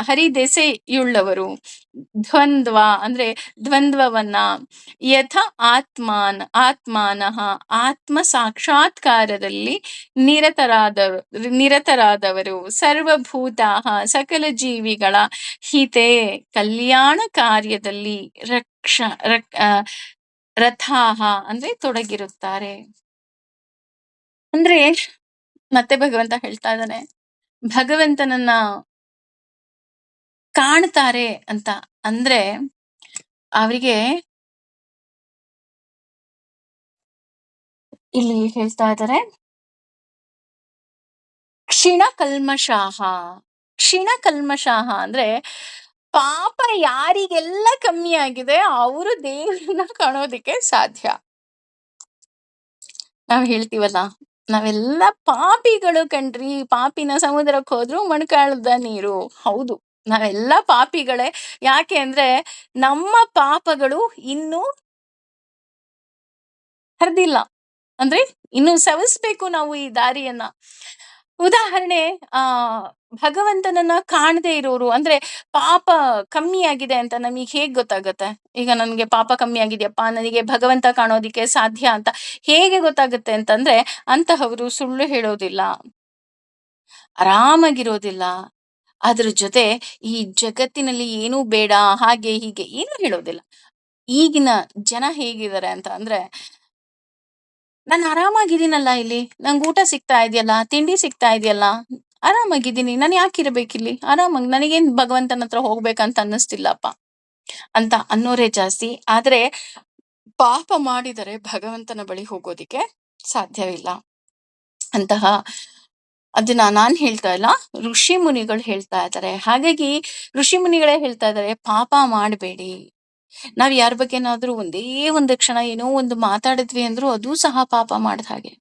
ಹರಿದೆಸೆಯುಳ್ಳವರು, ದ್ವಂದ್ವ ಅಂದ್ರೆ ದ್ವಂದ್ವವನ್ನ, ಯಥ ಆತ್ಮಾನಃ ಆತ್ಮ ಸಾಕ್ಷಾತ್ಕಾರದಲ್ಲಿ ನಿರತರಾದವರು, ಸರ್ವಭೂತಾಹ ಸಕಲ ಜೀವಿಗಳ ಹಿತೆ ಕಲ್ಯಾಣ ಕಾರ್ಯದಲ್ಲಿ ರಥಾಹ ಅಂದ್ರೆ ತೊಡಗಿರುತ್ತಾರೆ. ಅಂದ್ರೆ ಮತ್ತೆ ಭಗವಂತ ಹೇಳ್ತಾ ಇದ್ದಾನೆ, ಭಗವಂತನನ್ನ ಕಾಣ್ತಾರೆ ಅಂತ ಅಂದ್ರೆ ಅವರಿಗೆ ಇಲ್ಲಿ ಹೇಳ್ತಾ ಇದ್ದಾರೆ ಕ್ಷಿಣ ಕಲ್ಮಷಾಹ. ಕ್ಷಿಣ ಕಲ್ಮಷಾಹ ಅಂದ್ರೆ ಪಾಪ ಯಾರಿಗೆಲ್ಲ ಕಮ್ಮಿ ಆಗಿದೆ ಅವರು ದೇವರನ್ನ ಕಾಣೋದಿಕ್ಕೆ ಸಾಧ್ಯ. ನಾವ್ ಹೇಳ್ತೀವಲ್ಲ, ನಾವೆಲ್ಲ ಪಾಪಿಗಳು ಕಣ್ರಿ, ಪಾಪಿನ ಸಮುದ್ರಕ್ಕೆ ಹೋದ್ರು ಮೊಣಕಾಲದ ನೀರು. ಹೌದು, ನಾವೆಲ್ಲ ಪಾಪಿಗಳೇ. ಯಾಕೆ ಅಂದ್ರೆ ನಮ್ಮ ಪಾಪಗಳು ಇನ್ನೂ ಹರಿದಿಲ್ಲ, ಅಂದ್ರೆ ಇನ್ನು ಸವಿಸ್ಬೇಕು ನಾವು ಈ ದಾರಿಯನ್ನ. ಉದಾಹರಣೆ, ಆ ಭಗವಂತನನ್ನ ಕಾಣದೇ ಇರೋರು ಅಂದ್ರೆ ಪಾಪ ಕಮ್ಮಿ ಆಗಿದೆ ಅಂತ ನಮಗೆ ಹೇಗ್ ಗೊತ್ತಾಗತ್ತೆ? ಈಗ ನನ್ಗೆ ಪಾಪ ಕಮ್ಮಿ ಆಗಿದೆಯಪ್ಪ, ನನಗೆ ಭಗವಂತ ಕಾಣೋದಿಕ್ಕೆ ಸಾಧ್ಯ ಅಂತ ಹೇಗೆ ಗೊತ್ತಾಗುತ್ತೆ ಅಂತಂದ್ರೆ, ಅಂತಹವರು ಸುಳ್ಳು ಹೇಳೋದಿಲ್ಲ, ಆರಾಮಾಗಿರೋದಿಲ್ಲ, ಅದ್ರ ಜೊತೆ ಈ ಜಗತ್ತಿನಲ್ಲಿ ಏನೂ ಬೇಡ, ಹಾಗೆ ಹೀಗೆ ಏನೂ ಹೇಳೋದಿಲ್ಲ. ಈಗಿನ ಜನ ಹೇಗಿದ್ದಾರೆ ಅಂತ ಅಂದ್ರೆ, ನಾನು ಆರಾಮಾಗಿದ್ದೀನಲ್ಲ ಇಲ್ಲಿ. ನಂಗೆ ಊಟ ಸಿಗ್ತಾ ಇದೆಯಲ್ಲ, ತಿಂಡಿ ಸಿಗ್ತಾ ಇದೆಯಲ್ಲ, ಆರಾಮಾಗಿದ್ದೀನಿ. ನಾನು ಯಾಕಿರ್ಬೇಕಿಲ್ಲಿ? ಆರಾಮಾಗಿ ನನಗೇನ್ ಭಗವಂತನ ಹತ್ರ ಹೋಗ್ಬೇಕಂತ ಅನ್ನಿಸ್ತಿಲ್ಲಪ್ಪ ಅಂತ ಅನ್ನೋರೇ ಜಾಸ್ತಿ. ಆದ್ರೆ ಪಾಪ ಮಾಡಿದರೆ ಭಗವಂತನ ಬಳಿ ಹೋಗೋದಿಕ್ಕೆ ಸಾಧ್ಯವಿಲ್ಲ. ಅಂತಹ ಅದನ್ನ ನಾನ್ ಹೇಳ್ತಾ ಇಲ್ಲ, ಋಷಿ ಮುನಿಗಳು ಹೇಳ್ತಾ ಇದ್ದಾರೆ. ಹಾಗಾಗಿ ಋಷಿ ಮುನಿಗಳೇ ಹೇಳ್ತಾ ಇದ್ದಾರೆ, ಪಾಪ ಮಾಡಬೇಡಿ. ನಾವ್ ಯಾರ ಬಗ್ಗೆನಾದ್ರೂ ಒಂದೇ ಒಂದು ಕ್ಷಣ ಏನೋ ಒಂದು ಮಾತಾಡಿದ್ವಿ ಅಂದ್ರೂ ಅದು ಸಹ ಪಾಪ ಮಾಡಿದ ಹಾಗೆ.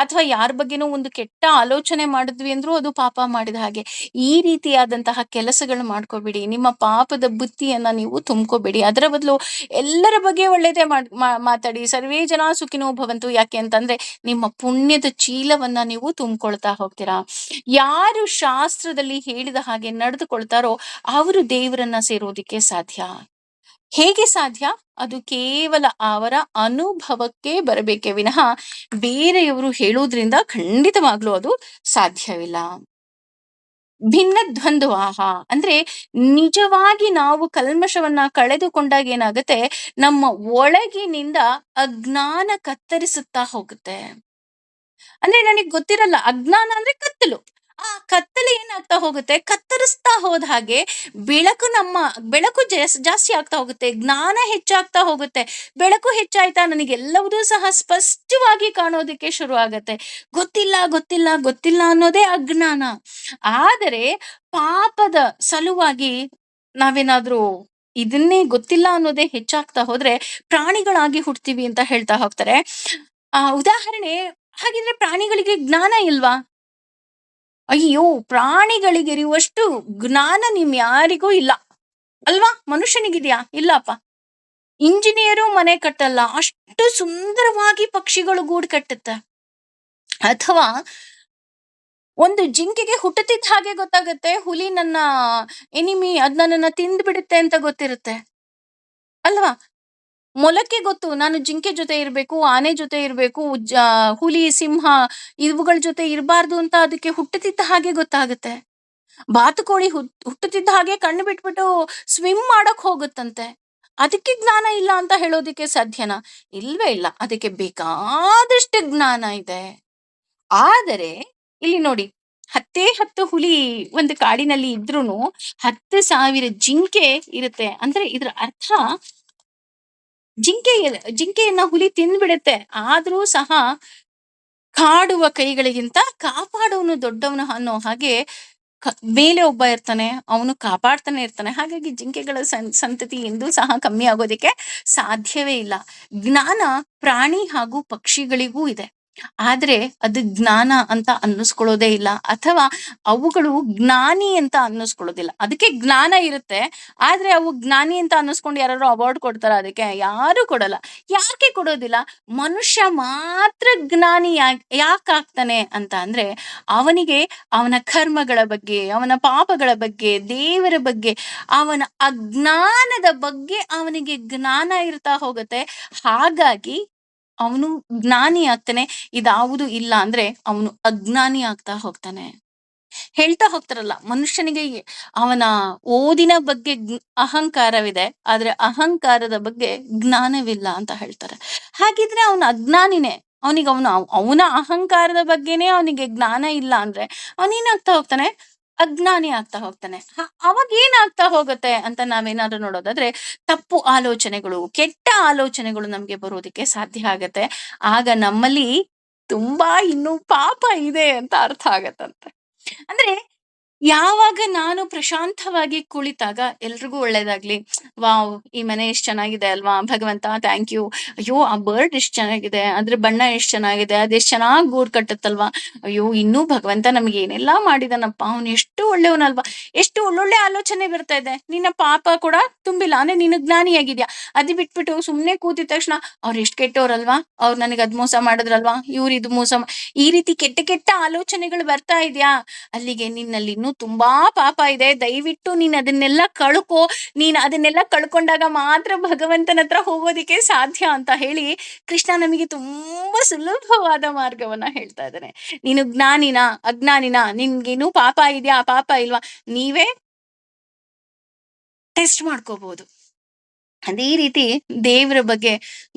ಅಥವಾ ಯಾರ ಬಗ್ಗೆನೋ ಒಂದು ಕೆಟ್ಟ ಆಲೋಚನೆ ಮಾಡಿದ್ವಿ ಅಂದ್ರೂ ಅದು ಪಾಪ ಮಾಡಿದ ಹಾಗೆ. ಈ ರೀತಿಯಾದಂತಹ ಕೆಲಸಗಳು ಮಾಡ್ಕೋಬೇಡಿ. ನಿಮ್ಮ ಪಾಪದ ಬುತ್ತಿಯನ್ನ ನೀವು ತುಂಬ್ಕೋಬೇಡಿ. ಅದರ ಬದಲು ಎಲ್ಲರ ಬಗ್ಗೆ ಒಳ್ಳೇದೇ ಮಾತಾಡಿ. ಸರ್ವೇ ಜನ ಸುಖಿನೋ ಭವಂತು. ಯಾಕೆ ಅಂತಂದ್ರೆ ನಿಮ್ಮ ಪುಣ್ಯದ ಚೀಲವನ್ನ ನೀವು ತುಂಬಿಕೊಳ್ತಾ ಹೋಗ್ತೀರಾ. ಯಾರು ಶಾಸ್ತ್ರದಲ್ಲಿ ಹೇಳಿದ ಹಾಗೆ ನಡೆದುಕೊಳ್ತಾರೋ ಅವರು ದೇವರನ್ನ ಸೇರೋದಿಕ್ಕೆ ಸಾಧ್ಯ. ಹೇಗೆ ಸಾಧ್ಯ? ಅದು ಕೇವಲ ಅವರ ಅನುಭವಕ್ಕೆ ಬರಬೇಕೇ ವಿನಃ ಬೇರೆಯವರು ಹೇಳೋದ್ರಿಂದ ಖಂಡಿತವಾಗ್ಲೂ ಅದು ಸಾಧ್ಯವಿಲ್ಲ. ಭಿನ್ನ ದ್ವಂದ್ವಾಹ ಅಂದ್ರೆ ನಿಜವಾಗಿ ನಾವು ಕಲ್ಮಶವನ್ನ ಕಳೆದುಕೊಂಡಾಗ ಏನಾಗುತ್ತೆ, ನಮ್ಮ ಒಳಗಿನಿಂದ ಅಜ್ಞಾನ ಕತ್ತರಿಸುತ್ತಾ ಹೋಗುತ್ತೆ. ಅಂದ್ರೆ ನನಗ್ ಗೊತ್ತಿರಲ್ಲ, ಅಜ್ಞಾನ ಅಂದ್ರೆ ಕತ್ತಲು. ಆ ಕತ್ತಲು ಏನಾಗ್ತಾ ಹೋಗುತ್ತೆ, ಕತ್ತರಿಸ್ತಾ ಹೋದ ಹಾಗೆ ಬೆಳಕು ಜಾಸ್ತಿ ಆಗ್ತಾ ಹೋಗುತ್ತೆ, ಜ್ಞಾನ ಹೆಚ್ಚಾಗ್ತಾ ಹೋಗುತ್ತೆ. ಬೆಳಕು ಹೆಚ್ಚಾಯ್ತಾ ನನಗೆಲ್ಲವುದೂ ಸಹ ಸ್ಪಷ್ಟವಾಗಿ ಕಾಣೋದಿಕ್ಕೆ ಶುರು ಆಗತ್ತೆ. ಗೊತ್ತಿಲ್ಲ ಗೊತ್ತಿಲ್ಲ ಗೊತ್ತಿಲ್ಲ ಅನ್ನೋದೇ ಅಜ್ಞಾನ. ಆದರೆ ಪಾಪದ ಸಲುವಾಗಿ ನಾವೇನಾದ್ರೂ ಇದನ್ನೇ ಗೊತ್ತಿಲ್ಲ ಅನ್ನೋದೇ ಹೆಚ್ಚಾಗ್ತಾ ಹೋದ್ರೆ ಪ್ರಾಣಿಗಳಾಗಿ ಹುಡ್ತೀವಿ ಅಂತ ಹೇಳ್ತಾ ಹೋಗ್ತಾರೆ. ಉದಾಹರಣೆ, ಹಾಗಿದ್ರೆ ಪ್ರಾಣಿಗಳಿಗೆ ಜ್ಞಾನ ಇಲ್ವಾ? ಅಯ್ಯೋ! ಪ್ರಾಣಿಗಳಿಗಿರುವಷ್ಟು ಜ್ಞಾನ ಯಾರಿಗೂ ಇಲ್ಲ ಅಲ್ವಾ? ಮನುಷ್ಯನಿಗಿದ್ಯಾ? ಇಲ್ಲಪ್ಪ. ಇಂಜಿನಿಯರು ಮನೆ ಕಟ್ಟಲ್ಲ, ಅಷ್ಟು ಸುಂದರವಾಗಿ ಪಕ್ಷಿಗಳು ಗೂಡು ಕಟ್ಟುತ್ತೆ. ಅಥವಾ ಒಂದು ಜಿಂಕೆಗೆ ಹುಟ್ಟುತ್ತಿದ್ದ ಹಾಗೆ ಗೊತ್ತಾಗುತ್ತೆ, ಹುಲಿ ನನ್ನ ಎನಿಮಿ, ಅದ್ ನನ್ನನ್ನ ತಿಂದು ಬಿಡುತ್ತೆ ಅಂತ ಗೊತ್ತಿರುತ್ತೆ ಅಲ್ವಾ? ಮೊಲಕ್ಕೆ ಗೊತ್ತು, ನಾನು ಜಿಂಕೆ ಜೊತೆ ಇರ್ಬೇಕು, ಆನೆ ಜೊತೆ ಇರ್ಬೇಕು, ಹುಲಿ, ಸಿಂಹ ಇವುಗಳ ಜೊತೆ ಇರಬಾರ್ದು ಅಂತ ಅದಕ್ಕೆ ಹುಟ್ಟುತ್ತಿದ್ದ ಹಾಗೆ ಗೊತ್ತಾಗುತ್ತೆ. ಬಾತುಕೋಳಿ ಹುಟ್ಟುತ್ತಿದ್ದ ಹಾಗೆ ಕಣ್ಣು ಬಿಟ್ಬಿಟ್ಟು ಸ್ವಿಮ್ ಮಾಡಕ್ ಹೋಗುತ್ತಂತೆ. ಅದಕ್ಕೆ ಜ್ಞಾನ ಇಲ್ಲ ಅಂತ ಹೇಳೋದಿಕ್ಕೆ ಸಾಧ್ಯನಾ? ಇಲ್ವೇ ಇಲ್ಲ. ಅದಕ್ಕೆ ಬೇಕಾದಷ್ಟು ಜ್ಞಾನ ಇದೆ. ಆದರೆ ಇಲ್ಲಿ ನೋಡಿ, 10 ಹುಲಿ ಒಂದು ಕಾಡಿನಲ್ಲಿ ಇದ್ರೂನು 10,000 ಜಿಂಕೆ ಇರುತ್ತೆ. ಅಂದ್ರೆ ಇದ್ರ ಅರ್ಥ, ಜಿಂಕೆಯನ್ನ ಹುಲಿ ತಿಂದ್ಬಿಡುತ್ತೆ. ಆದ್ರೂ ಸಹ ಕಾಡುವ ಕೈಗಳಿಗಿಂತ ಕಾಪಾಡುವನು ದೊಡ್ಡವನು ಅನ್ನೋ ಹಾಗೆ ಮೇಲೆ ಒಬ್ಬ ಇರ್ತಾನೆ, ಅವನು ಕಾಪಾಡ್ತಾನೆ ಇರ್ತಾನೆ. ಹಾಗಾಗಿ ಜಿಂಕೆಗಳ ಸಂತತಿ ಎಂದೂ ಸಹ ಕಮ್ಮಿ ಆಗೋದಿಕ್ಕೆ ಸಾಧ್ಯವೇ ಇಲ್ಲ. ಜ್ಞಾನ ಪ್ರಾಣಿ ಹಾಗೂ ಪಕ್ಷಿಗಳಿಗೂ ಇದೆ. ಆದ್ರೆ ಅದು ಜ್ಞಾನ ಅಂತ ಅನ್ನಿಸ್ಕೊಳ್ಳೋದೇ ಇಲ್ಲ, ಅಥವಾ ಅವುಗಳು ಜ್ಞಾನಿ ಅಂತ ಅನ್ನಿಸ್ಕೊಳ್ಳೋದಿಲ್ಲ. ಅದಕ್ಕೆ ಜ್ಞಾನ ಇರುತ್ತೆ, ಆದ್ರೆ ಅವು ಜ್ಞಾನಿ ಅಂತ ಅನ್ನಿಸ್ಕೊಂಡು ಯಾರು ಅವಾರ್ಡ್ ಕೊಡ್ತಾರ? ಅದಕ್ಕೆ ಯಾರು ಕೊಡಲ್ಲ. ಯಾಕೆ ಕೊಡೋದಿಲ್ಲ? ಮನುಷ್ಯ ಮಾತ್ರ ಜ್ಞಾನಿ ಯಾಕಾಗ್ತಾನೆ ಅಂತ ಅಂದ್ರೆ, ಅವನಿಗೆ ಅವನ ಕರ್ಮಗಳ ಬಗ್ಗೆ, ಅವನ ಪಾಪಗಳ ಬಗ್ಗೆ, ದೇವರ ಬಗ್ಗೆ, ಅವನ ಅಜ್ಞಾನದ ಬಗ್ಗೆ ಅವನಿಗೆ ಜ್ಞಾನ ಇರ್ತಾ ಹೋಗುತ್ತೆ. ಹಾಗಾಗಿ ಅವನು ಜ್ಞಾನಿ ಆಗ್ತಾನೆ. ಇದಾವುದು ಇಲ್ಲ ಅಂದ್ರೆ ಅವನು ಅಜ್ಞಾನಿ ಆಗ್ತಾ ಹೋಗ್ತಾನೆ. ಹೇಳ್ತಾ ಹೋಗ್ತಾರಲ್ಲ, ಮನುಷ್ಯನಿಗೆ ಅವನ ಓದಿನ ಬಗ್ಗೆ ಅಹಂಕಾರವಿದೆ, ಆದ್ರೆ ಅಹಂಕಾರದ ಬಗ್ಗೆ ಜ್ಞಾನವಿಲ್ಲ ಅಂತ ಹೇಳ್ತಾರೆ. ಹಾಗಿದ್ರೆ ಅವನು ಅಜ್ಞಾನಿನೇ. ಅವನ ಅಹಂಕಾರದ ಬಗ್ಗೆನೇ ಅವನಿಗೆ ಜ್ಞಾನ ಇಲ್ಲ ಅಂದ್ರೆ ಅವನೇನಾಗ್ತಾ ಹೋಗ್ತಾನೆ? ಅಜ್ಞಾನಿ ಆಗ್ತಾ ಹೋಗ್ತಾನೆ. ಅವಾಗ ಏನಾಗ್ತಾ ಹೋಗುತ್ತೆ ಅಂತ ನಾವೇನಾದ್ರೂ ನೋಡೋದಾದ್ರೆ, ತಪ್ಪು ಆಲೋಚನೆಗಳು, ಕೆಟ್ಟ ಆಲೋಚನೆಗಳು ನಮ್ಗೆ ಬರೋದಕ್ಕೆ ಸಾಧ್ಯ ಆಗತ್ತೆ. ಆಗ ನಮ್ಮಲ್ಲಿ ತುಂಬಾ ಇನ್ನೂ ಪಾಪ ಇದೆ ಅಂತ ಅರ್ಥ ಆಗತ್ತಂತೆ. ಅಂದ್ರೆ ಯಾವಾಗ ನಾನು ಪ್ರಶಾಂತವಾಗಿ ಕುಳಿತಾಗ ಎಲ್ರಿಗೂ ಒಳ್ಳೇದಾಗ್ಲಿ, ವಾವ್ ಈ ಮನೆ ಎಷ್ಟ್ ಚೆನ್ನಾಗಿದೆ ಅಲ್ವಾ, ಭಗವಂತ ಥ್ಯಾಂಕ್ ಯು, ಅಯ್ಯೋ ಆ ಬರ್ಡ್ ಎಷ್ಟ್ ಚೆನ್ನಾಗಿದೆ, ಅದ್ರ ಬಣ್ಣ ಎಷ್ಟ್ ಚೆನ್ನಾಗಿದೆ, ಅದೆಷ್ಟ್ ಚೆನ್ನಾಗ್ ಗೂಡ್ ಕಟ್ಟತ್ತಲ್ವಾ, ಅಯ್ಯೋ ಇನ್ನೂ ಭಗವಂತ ನಮ್ಗೆ ಏನೆಲ್ಲಾ ಮಾಡಿದಾನಪ್ಪ, ಅವ್ನು ಎಷ್ಟು ಒಳ್ಳೆಯವನಲ್ವಾ, ಎಷ್ಟು ಒಳ್ಳೊಳ್ಳೆ ಆಲೋಚನೆ ಬರ್ತಾ ಇದೆ. ನಿನ್ನ ಪಾಪ ಕೂಡ ತುಂಬಿಲ್ಲ ಅಂದ್ರೆ ನೀನು ಜ್ಞಾನಿಯಾಗಿದ್ಯಾ. ಅದು ಬಿಟ್ಬಿಟ್ಟು ಸುಮ್ನೆ ಕೂತಿದ ತಕ್ಷಣ ಅವ್ರು ಎಷ್ಟ್ ಕೆಟ್ಟವ್ರಲ್ವಾ, ಅವ್ರು ನನಗೆ ಅದ್ ಮೋಸ ಮಾಡಿದ್ರಲ್ವಾ, ಇವ್ರು ಇದು ಮೋಸ ಈ ರೀತಿ ಕೆಟ್ಟ ಕೆಟ್ಟ ಆಲೋಚನೆಗಳು ಬರ್ತಾ ಇದ್ಯಾ, ಅಲ್ಲಿಗೆ ನಿನ್ನಲ್ಲಿ ಇನ್ನೂ ತುಂಬಾ ಪಾಪ ಇದೆ, ದಯವಿಟ್ಟು ನೀನ್ ಅದನ್ನೆಲ್ಲ ಕಳ್ಕೊ, ನೀನ್ ಅದನ್ನೆಲ್ಲ ಕಳ್ಕೊಂಡಾಗ ಮಾತ್ರ ಭಗವಂತನ ಹತ್ರ ಹೋಗೋದಿಕ್ಕೆ ಸಾಧ್ಯ ಅಂತ ಹೇಳಿ ಕೃಷ್ಣ ನಮಗೆ ತುಂಬಾ ಸುಲಭವಾದ ಮಾರ್ಗವನ್ನ ಹೇಳ್ತಾ ಇದ್ದಾನೆ. ನೀನು ಜ್ಞಾನಿನ ಅಜ್ಞಾನಿನ, ನಿನ್ಗೇನು ಪಾಪ ಇದೆಯಾ ಪಾಪ ಇಲ್ವಾ, ನೀವೇ ಟೆಸ್ಟ್ ಮಾಡ್ಕೋಬಹುದು. ಅದೇ ರೀತಿ ದೇವರ ಬಗ್ಗೆ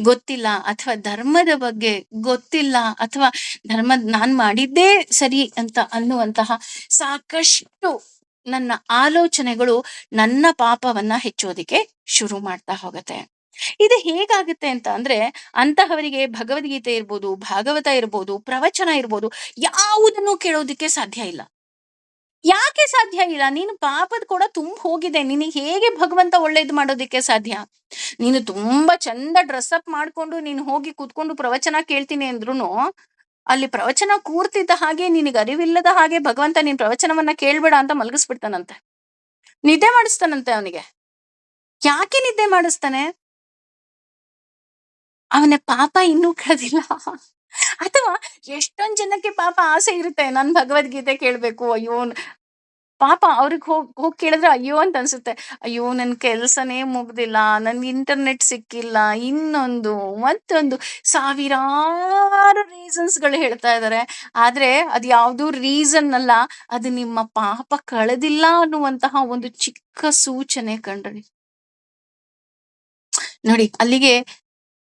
ಗೊತ್ತಿಲ್ಲ ಅಥವಾ ಧರ್ಮದ ಬಗ್ಗೆ ಗೊತ್ತಿಲ್ಲ ಅಥವಾ ಧರ್ಮದ್ ನಾನ್ ಮಾಡಿದ್ದೇ ಸರಿ ಅಂತ ಅನ್ನುವಂತಹ ಸಾಕಷ್ಟು ನನ್ನ ಆಲೋಚನೆಗಳು ನನ್ನ ಪಾಪವನ್ನ ಹೆಚ್ಚೋದಿಕ್ಕೆ ಶುರು ಮಾಡ್ತಾ ಹೋಗತ್ತೆ. ಇದು ಹೇಗಾಗುತ್ತೆ ಅಂತ ಅಂದ್ರೆ, ಅಂತಹವರಿಗೆ ಭಗವದ್ಗೀತೆ ಇರ್ಬೋದು, ಭಾಗವತ ಇರ್ಬೋದು, ಪ್ರವಚನ ಇರ್ಬೋದು, ಯಾವುದನ್ನು ಕೇಳೋದಿಕ್ಕೆ ಸಾಧ್ಯ ಇಲ್ಲ. ಯಾಕೆ ಸಾಧ್ಯ ಇಲ್ಲ? ನೀನು ಪಾಪದ ಕೂಡ ತುಂಬ ಹೋಗಿದೆ, ನಿನಗೆ ಹೇಗೆ ಭಗವಂತ ಒಳ್ಳೇದು ಮಾಡೋದಿಕ್ಕೆ ಸಾಧ್ಯ? ನೀನು ತುಂಬಾ ಚಂದ ಡ್ರೆಸ್ ಅಪ್ ಮಾಡ್ಕೊಂಡು ನೀನು ಹೋಗಿ ಕೂತ್ಕೊಂಡು ಪ್ರವಚನ ಕೇಳ್ತೀನಿ ಅಂದ್ರುನು, ಅಲ್ಲಿ ಪ್ರವಚನ ಕೂರ್ತಿದ್ದ ಹಾಗೆ ನಿನಗೆ ಅರಿವಿಲ್ಲದ ಹಾಗೆ ಭಗವಂತ ನಿನ್ ಪ್ರವಚನವನ್ನ ಕೇಳ್ಬೇಡ ಅಂತ ಮಲಗಿಸ್ಬಿಡ್ತಾನಂತೆ, ನಿದ್ದೆ ಮಾಡಿಸ್ತಾನಂತೆ ಅವನಿಗೆ. ಯಾಕೆ ನಿದ್ದೆ ಮಾಡಿಸ್ತಾನೆ? ಅವನ ಪಾಪ ಇನ್ನೂ ಕಳೆದಿಲ್ಲ. ಅಥವಾ ಎಷ್ಟೊಂದ್ ಜನಕ್ಕೆ ಪಾಪ ಆಸೆ ಇರುತ್ತೆ, ನನ್ ಭಗವದ್ಗೀತೆ ಕೇಳ್ಬೇಕು, ಅಯ್ಯೋ ಪಾಪ ಅವ್ರಿಗೆ ಹೋಗ್ ಕೇಳಿದ್ರೆ ಅಯ್ಯೋ ಅಂತ ಅನ್ಸುತ್ತೆ. ಅಯ್ಯೋ ನನ್ ಕೆಲ್ಸನೇ ಮುಗ್ದಿಲ್ಲ, ನನ್ಗೆ ಇಂಟರ್ನೆಟ್ ಸಿಕ್ಕಿಲ್ಲ, ಇನ್ನೊಂದು ಮತ್ತೊಂದು ಸಾವಿರಾರು ರೀಸನ್ಸ್ ಗಳು ಹೇಳ್ತಾ ಇದಾರೆ. ಆದ್ರೆ ಅದ್ ಯಾವ್ದು ರೀಸನ್ ಅಲ್ಲ, ಅದು ನಿಮ್ಮ ಪಾಪ ಕಳೆದಿಲ್ಲ ಅನ್ನುವಂತಹ ಒಂದು ಚಿಕ್ಕ ಸೂಚನೆ ಕಂಡ್ರಿ. ನೋಡಿ, ಅಲ್ಲಿಗೆ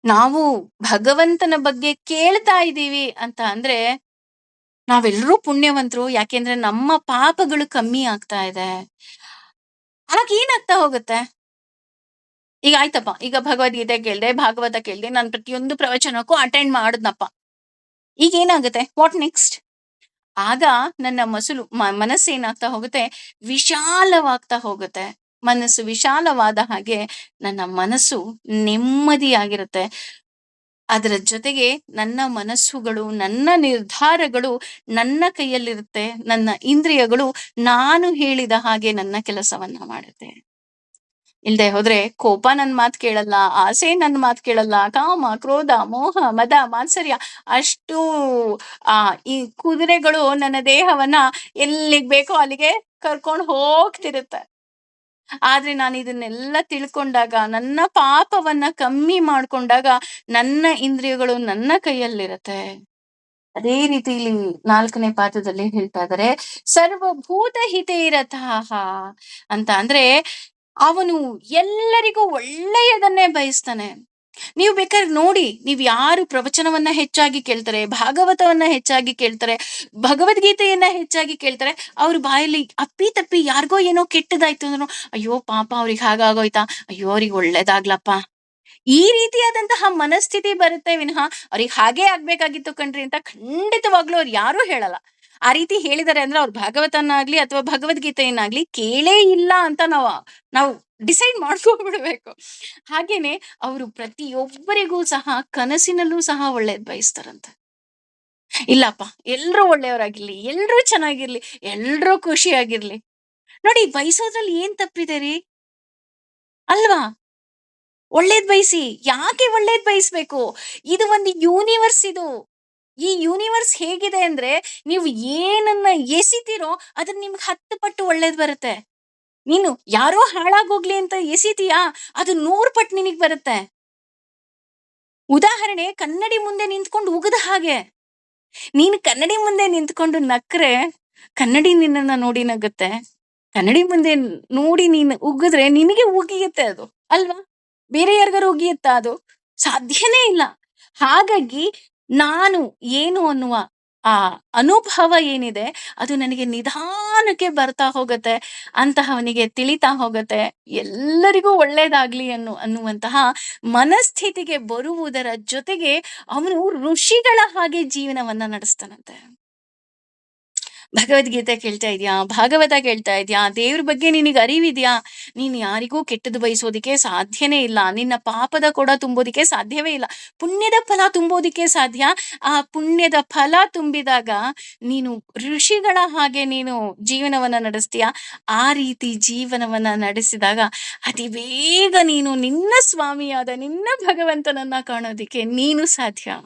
ನಾವು ಭಗವಂತನ ಬಗ್ಗೆ ಕೇಳ್ತಾ ಇದ್ದೀವಿ ಅಂತ ಅಂದ್ರೆ ನಾವೆಲ್ಲರೂ ಪುಣ್ಯವಂತರು, ಯಾಕೆಂದ್ರೆ ನಮ್ಮ ಪಾಪಗಳು ಕಮ್ಮಿ ಆಗ್ತಾ ಇದೆ. ಆಗ ಏನಾಗ್ತಾ ಹೋಗುತ್ತೆ? ಈಗ ಆಯ್ತಪ್ಪ, ಈಗ ಭಗವದ್ಗೀತೆ ಕೇಳ್ದೆ, ಭಾಗವತ ಕೇಳ್ದೆ, ನಾನು ಪ್ರತಿಯೊಂದು ಪ್ರವಚನಕ್ಕೂ ಅಟೆಂಡ್ ಮಾಡಿದ್ನಪ್ಪ. ಈಗ ಏನಾಗುತ್ತೆ? What next? ಆಗ ನನ್ನ ಮನಸ್ಸು ಏನಾಗ್ತಾ ಹೋಗುತ್ತೆ? ವಿಶಾಲವಾಗ್ತಾ ಹೋಗುತ್ತೆ. ಮನಸ್ಸು ವಿಶಾಲವಾದ ಹಾಗೆ ನನ್ನ ಮನಸ್ಸು ನೆಮ್ಮದಿಯಾಗಿರುತ್ತೆ. ಅದರ ಜೊತೆಗೆ ನನ್ನ ಮನಸ್ಸುಗಳು, ನನ್ನ ನಿರ್ಧಾರಗಳು ನನ್ನ ಕೈಯಲ್ಲಿರುತ್ತೆ. ನನ್ನ ಇಂದ್ರಿಯಗಳು ನಾನು ಹೇಳಿದ ಹಾಗೆ ನನ್ನ ಕೆಲಸವನ್ನ ಮಾಡುತ್ತೆ. ಇಲ್ದೆ ಹೋದ್ರೆ ಕೋಪ ನನ್ ಮಾತ್ ಕೇಳಲ್ಲ, ಆಸೆ ನನ್ ಮಾತ್ ಕೇಳಲ್ಲ, ಕಾಮ, ಕ್ರೋಧ, ಮೋಹ, ಮದ, ಮಾತ್ಸರ್ಯ, ಅಷ್ಟು ಆ ಈ ಕುದುರೆಗಳು ನನ್ನ ದೇಹವನ್ನ ಎಲ್ಲಿಗ್ ಬೇಕೋ ಅಲ್ಲಿಗೆ ಕರ್ಕೊಂಡು ಹೋಗ್ತಿರುತ್ತೆ. ಆದ್ರೆ ನಾನು ಇದನ್ನೆಲ್ಲ ತಿಳ್ಕೊಂಡಾಗ, ನನ್ನ ಪಾಪವನ್ನ ಕಮ್ಮಿ ಮಾಡ್ಕೊಂಡಾಗ ನನ್ನ ಇಂದ್ರಿಯಗಳು ನನ್ನ ಕೈಯಲ್ಲಿರತ್ತೆ. ಅದೇ ರೀತಿ ಇಲ್ಲಿ 4ನೇ ಪಾಠದಲ್ಲಿ ಹೇಳ್ತಾ ಇದ್ದಾರೆ, ಸರ್ವಭೂತ ಹಿತೈರತಃ ಅಂತ ಅಂದ್ರೆ ಅವನು ಎಲ್ಲರಿಗೂ ಒಳ್ಳೆಯದನ್ನೇ ಬಯಸ್ತಾನೆ. ನೀವು ಬೇಕಾದ್ರೆ ನೋಡಿ, ನೀವ್ ಯಾರು ಪ್ರವಚನವನ್ನ ಹೆಚ್ಚಾಗಿ ಕೇಳ್ತಾರೆ, ಭಾಗವತವನ್ನ ಹೆಚ್ಚಾಗಿ ಕೇಳ್ತಾರೆ, ಭಗವದ್ಗೀತೆಯನ್ನ ಹೆಚ್ಚಾಗಿ ಕೇಳ್ತಾರೆ, ಅವ್ರ ಬಾಯಲ್ಲಿ ಅಪ್ಪಿ ತಪ್ಪಿ ಯಾರಿಗೋ ಏನೋ ಕೆಟ್ಟದಾಯ್ತು ಅಂದ್ರು, ಅಯ್ಯೋ ಪಾಪ ಅವ್ರಿಗೆ ಹಾಗಾಗೋಯ್ತಾ, ಅಯ್ಯೋ ಅವ್ರಿಗೆ ಒಳ್ಳೇದಾಗ್ಲಪ್ಪ, ಈ ರೀತಿಯಾದಂತಹ ಮನಸ್ಥಿತಿ ಬರುತ್ತೆ ವಿನಃ ಅವ್ರಿಗೆ ಹಾಗೆ ಆಗ್ಬೇಕಾಗಿತ್ತು ಕಣ್ರಿ ಅಂತ ಖಂಡಿತವಾಗ್ಲೂ ಅವ್ರು ಯಾರೂ ಹೇಳಲ್ಲ. ಆ ರೀತಿ ಹೇಳಿದಾರೆ ಅಂದ್ರೆ ಅವ್ರ ಭಾಗವತನಾಗ್ಲಿ ಅಥವಾ ಭಗವದ್ಗೀತೆಯನ್ನಾಗ್ಲಿ ಕೇಳೇ ಇಲ್ಲ ಅಂತ ನಾವು ಡಿಸೈಡ್ ಮಾಡ್ಕೊಂಡ್ಬಿಡ್ಬೇಕು. ಹಾಗೇನೆ ಅವರು ಪ್ರತಿಯೊಬ್ಬರಿಗೂ ಸಹ ಕನಸಿನಲ್ಲೂ ಸಹ ಒಳ್ಳೇದ್ ಬಯಸ್ತಾರಂತೆ. ಇಲ್ಲಪ್ಪ, ಎಲ್ರೂ ಒಳ್ಳೆಯವರಾಗಿರ್ಲಿ, ಎಲ್ರೂ ಚೆನ್ನಾಗಿರ್ಲಿ, ಎಲ್ರೂ ಖುಷಿಯಾಗಿರ್ಲಿ. ನೋಡಿ, ಬಯಸೋದ್ರಲ್ಲಿ ಏನ್ ತಪ್ಪಿದೆ ರೀ? ಅಲ್ವಾ? ಒಳ್ಳೇದ್ ಬಯಸಿ. ಯಾಕೆ ಒಳ್ಳೇದ್ ಬಯಸ್ಬೇಕು? ಇದು ಒಂದು ಯೂನಿವರ್ಸ್ ಇದು. ಈ ಯೂನಿವರ್ಸ್ ಹೇಗಿದೆ ಅಂದ್ರೆ, ನೀವು ಏನನ್ನ ಎಸಿತೀರೋ ಅದ್ರ ನಿಮ್ಗೆ 10 ಪಟ್ಟು ಒಳ್ಳೇದ್ ಬರುತ್ತೆ. ನೀನು ಯಾರೋ ಹಾಳಾಗೋಗ್ಲಿ ಅಂತ ಎಸಿತೀಯಾ, ಅದು 100 ಪಟ್ಟು ನಿನಗ್ ಬರುತ್ತೆ. ಉದಾಹರಣೆ, ಕನ್ನಡಿ ಮುಂದೆ ನಿಂತ್ಕೊಂಡು ಉಗದ ಹಾಗೆ. ನೀನು ಕನ್ನಡಿ ಮುಂದೆ ನಿಂತ್ಕೊಂಡು ನಕ್ರೆ ಕನ್ನಡಿ ನಿನ್ನನ್ನ ನೋಡಿ ನಗುತ್ತೆ. ಕನ್ನಡಿ ಮುಂದೆ ನೋಡಿ ನೀನು ಉಗಿದ್ರೆ ನಿನಗೆ ಉಗಿಯುತ್ತೆ ಅದು, ಅಲ್ವಾ? ಬೇರೆ ಯಾರಿಗಾರು ಉಗಿಯುತ್ತಾ ಅದು? ಸಾಧ್ಯನೇ ಇಲ್ಲ. ಹಾಗಾಗಿ ನಾನು ಏನು ಅನ್ನುವ ಆ ಅನುಭವ ಏನಿದೆ ಅದು ನನಗೆ ನಿಧಾನಕ್ಕೆ ಬರ್ತಾ ಹೋಗುತ್ತೆ. ಅಂತಹವನಿಗೆ ತಿಳಿತಾ ಹೋಗುತ್ತೆ, ಎಲ್ಲರಿಗೂ ಒಳ್ಳೇದಾಗ್ಲಿ ಅನ್ನುವಂತಹ ಮನಸ್ಥಿತಿಗೆ ಬರುವುದರ ಜೊತೆಗೆ ಅವನು ಋಷಿಗಳ ಹಾಗೆ ಜೀವನವನ್ನ ನಡೆಸ್ತಾನಂತೆ. ಭಗವದ್ಗೀತೆ ಕೇಳ್ತಾ ಇದ್ಯಾ, ಭಾಗವತ ಕೇಳ್ತಾ ಇದ್ಯಾ, ದೇವ್ರ ಬಗ್ಗೆ ನಿನಗೆ ಅರಿವಿದ್ಯಾ, ನೀನ್ ಯಾರಿಗೂ ಕೆಟ್ಟದ್ದು ಬಯಸೋದಿಕ್ಕೆ ಸಾಧ್ಯನೇ ಇಲ್ಲ. ನಿನ್ನ ಪಾಪದ ಕೂಡ ತುಂಬೋದಿಕ್ಕೆ ಸಾಧ್ಯವೇ ಇಲ್ಲ. ಪುಣ್ಯದ ಫಲ ತುಂಬೋದಿಕ್ಕೆ ಸಾಧ್ಯ. ಆ ಪುಣ್ಯದ ಫಲ ತುಂಬಿದಾಗ ನೀನು ಋಷಿಗಳ ಹಾಗೆ ನೀನು ಜೀವನವನ್ನ ನಡೆಸ್ತೀಯ. ಆ ರೀತಿ ಜೀವನವನ್ನ ನಡೆಸಿದಾಗ ಅತಿ ಬೇಗ ನೀನು ನಿನ್ನ ಸ್ವಾಮಿಯಾದ ನಿನ್ನ ಭಗವಂತನನ್ನ ಕಾಣೋದಿಕ್ಕೆ ನೀನು ಸಾಧ್ಯ.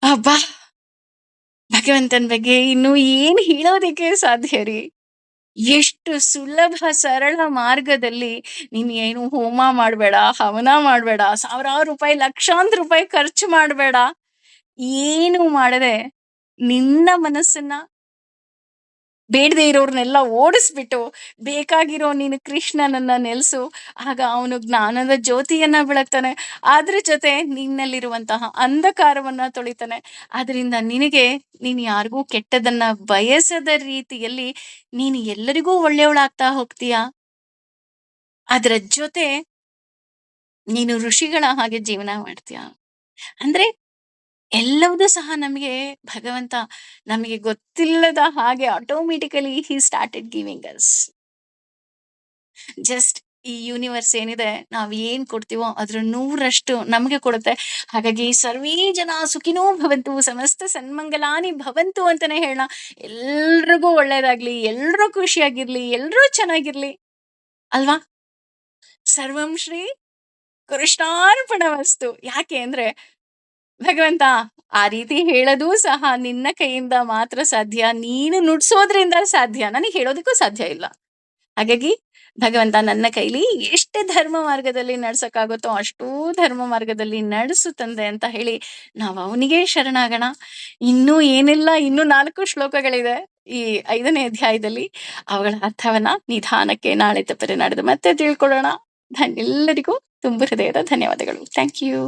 ಅಬ್ಬಾ, ಭಗವಂತನ ಬಗ್ಗೆ ಇನ್ನು ಏನ್ ಹೇಳೋದಕ್ಕೆ ಸಾಧ್ಯ ರೀ? ಎಷ್ಟು ಸುಲಭ ಸರಳ ಮಾರ್ಗದಲ್ಲಿ ನೀನ್ ಏನು ಹೋಮ ಮಾಡ್ಬೇಡ, ಹವನ ಮಾಡ್ಬೇಡ, ಸಾವಿರಾರು ರೂಪಾಯಿ, ಲಕ್ಷಾಂತರ ರೂಪಾಯಿ ಖರ್ಚು ಮಾಡ್ಬೇಡ. ಏನು ಮಾಡದೆ ನಿನ್ನ ಮನಸ್ಸನ್ನ ಬೇಡದೇ ಇರೋರ್ನೆಲ್ಲ ಓಡಿಸ್ಬಿಟ್ಟು, ಬೇಕಾಗಿರೋ ನೀನು ಕೃಷ್ಣನನ್ನ ನೆಲೆಸು. ಆಗ ಅವನು ಜ್ಞಾನದ ಜ್ಯೋತಿಯನ್ನ ಬೆಳಗ್ತಾನೆ. ಅದ್ರ ಜೊತೆ ನಿನ್ನಲ್ಲಿರುವಂತಹ ಅಂಧಕಾರವನ್ನ ತೊಳಿತಾನೆ. ಆದ್ರಿಂದ ನಿನಗೆ ನೀನು ಯಾರಿಗೂ ಕೆಟ್ಟದನ್ನ ಬಯಸದ ರೀತಿಯಲ್ಲಿ ನೀನು ಎಲ್ಲರಿಗೂ ಒಳ್ಳೆಯವಳಾಗ್ತಾ ಹೋಗ್ತೀಯ. ಅದರ ಜೊತೆ ನೀನು ಋಷಿಗಳ ಹಾಗೆ ಜೀವನ ಮಾಡ್ತೀಯ. ಅಂದ್ರೆ ಎಲ್ಲವೂ ಸಹ ನಮಗೆ ಭಗವಂತ ನಮಗೆ ಗೊತ್ತಿಲ್ಲದ ಹಾಗೆ automatically he started giving us. Just ಈ ಯೂನಿವರ್ಸ್ ಏನಿದೆ, ನಾವು ಏನ್ ಕೊಡ್ತೀವೋ ಅದ್ರ 100ರಷ್ಟು ನಮಗೆ ಕೊಡುತ್ತೆ. ಹಾಗಾಗಿ ಸರ್ವೇ ಜನ ಸುಖಿನೋ ಭವಂತು, ಸಮಸ್ತ ಸನ್ಮಂಗಲಾನಿ ಭವಂತು ಅಂತಾನೆ ಹೇಳೋಣ. ಎಲ್ರಿಗೂ ಒಳ್ಳೇದಾಗ್ಲಿ, ಎಲ್ರೂ ಖುಷಿಯಾಗಿರ್ಲಿ, ಎಲ್ರೂ ಚೆನ್ನಾಗಿರ್ಲಿ ಅಲ್ವಾ? ಸರ್ವಂ ಶ್ರೀ ಕೃಷ್ಣಾರ್ಪಣವಸ್ತು. ಯಾಕೆ ಅಂದ್ರೆ ಭಗವಂತ ಆ ರೀತಿ ಹೇಳೋದು ಸಹ ನಿನ್ನ ಕೈಯಿಂದ ಮಾತ್ರ ಸಾಧ್ಯ. ನೀನು ನುಡ್ಸೋದ್ರಿಂದ ಸಾಧ್ಯ. ನನಗೆ ಹೇಳೋದಕ್ಕೂ ಸಾಧ್ಯ ಇಲ್ಲ. ಹಾಗಾಗಿ ಭಗವಂತ ನನ್ನ ಕೈಲಿ ಎಷ್ಟು ಧರ್ಮ ಮಾರ್ಗದಲ್ಲಿ ನಡ್ಸಕ್ಕಾಗುತ್ತೋ ಅಷ್ಟೂ ಧರ್ಮ ಮಾರ್ಗದಲ್ಲಿ ನಡೆಸು ತಂದೆ ಅಂತ ಹೇಳಿ ನಾವು ಅವನಿಗೆ ಶರಣಾಗೋಣ. ಇನ್ನೂ ಏನಿಲ್ಲ, ಇನ್ನೂ 4 ಶ್ಲೋಕಗಳಿದೆ ಈ 5ನೇ ಅಧ್ಯಾಯದಲ್ಲಿ. ಅವುಗಳ ಅರ್ಥವನ್ನ ನಿಧಾನಕ್ಕೆ ನಾಳೆ ತಪ್ಪದೆ ನಡೆದು ಮತ್ತೆ ತಿಳ್ಕೊಳ್ಳೋಣ. ಎಲ್ಲರಿಗೂ ತುಂಬು ಹೃದಯದ ಧನ್ಯವಾದಗಳು. Thank you.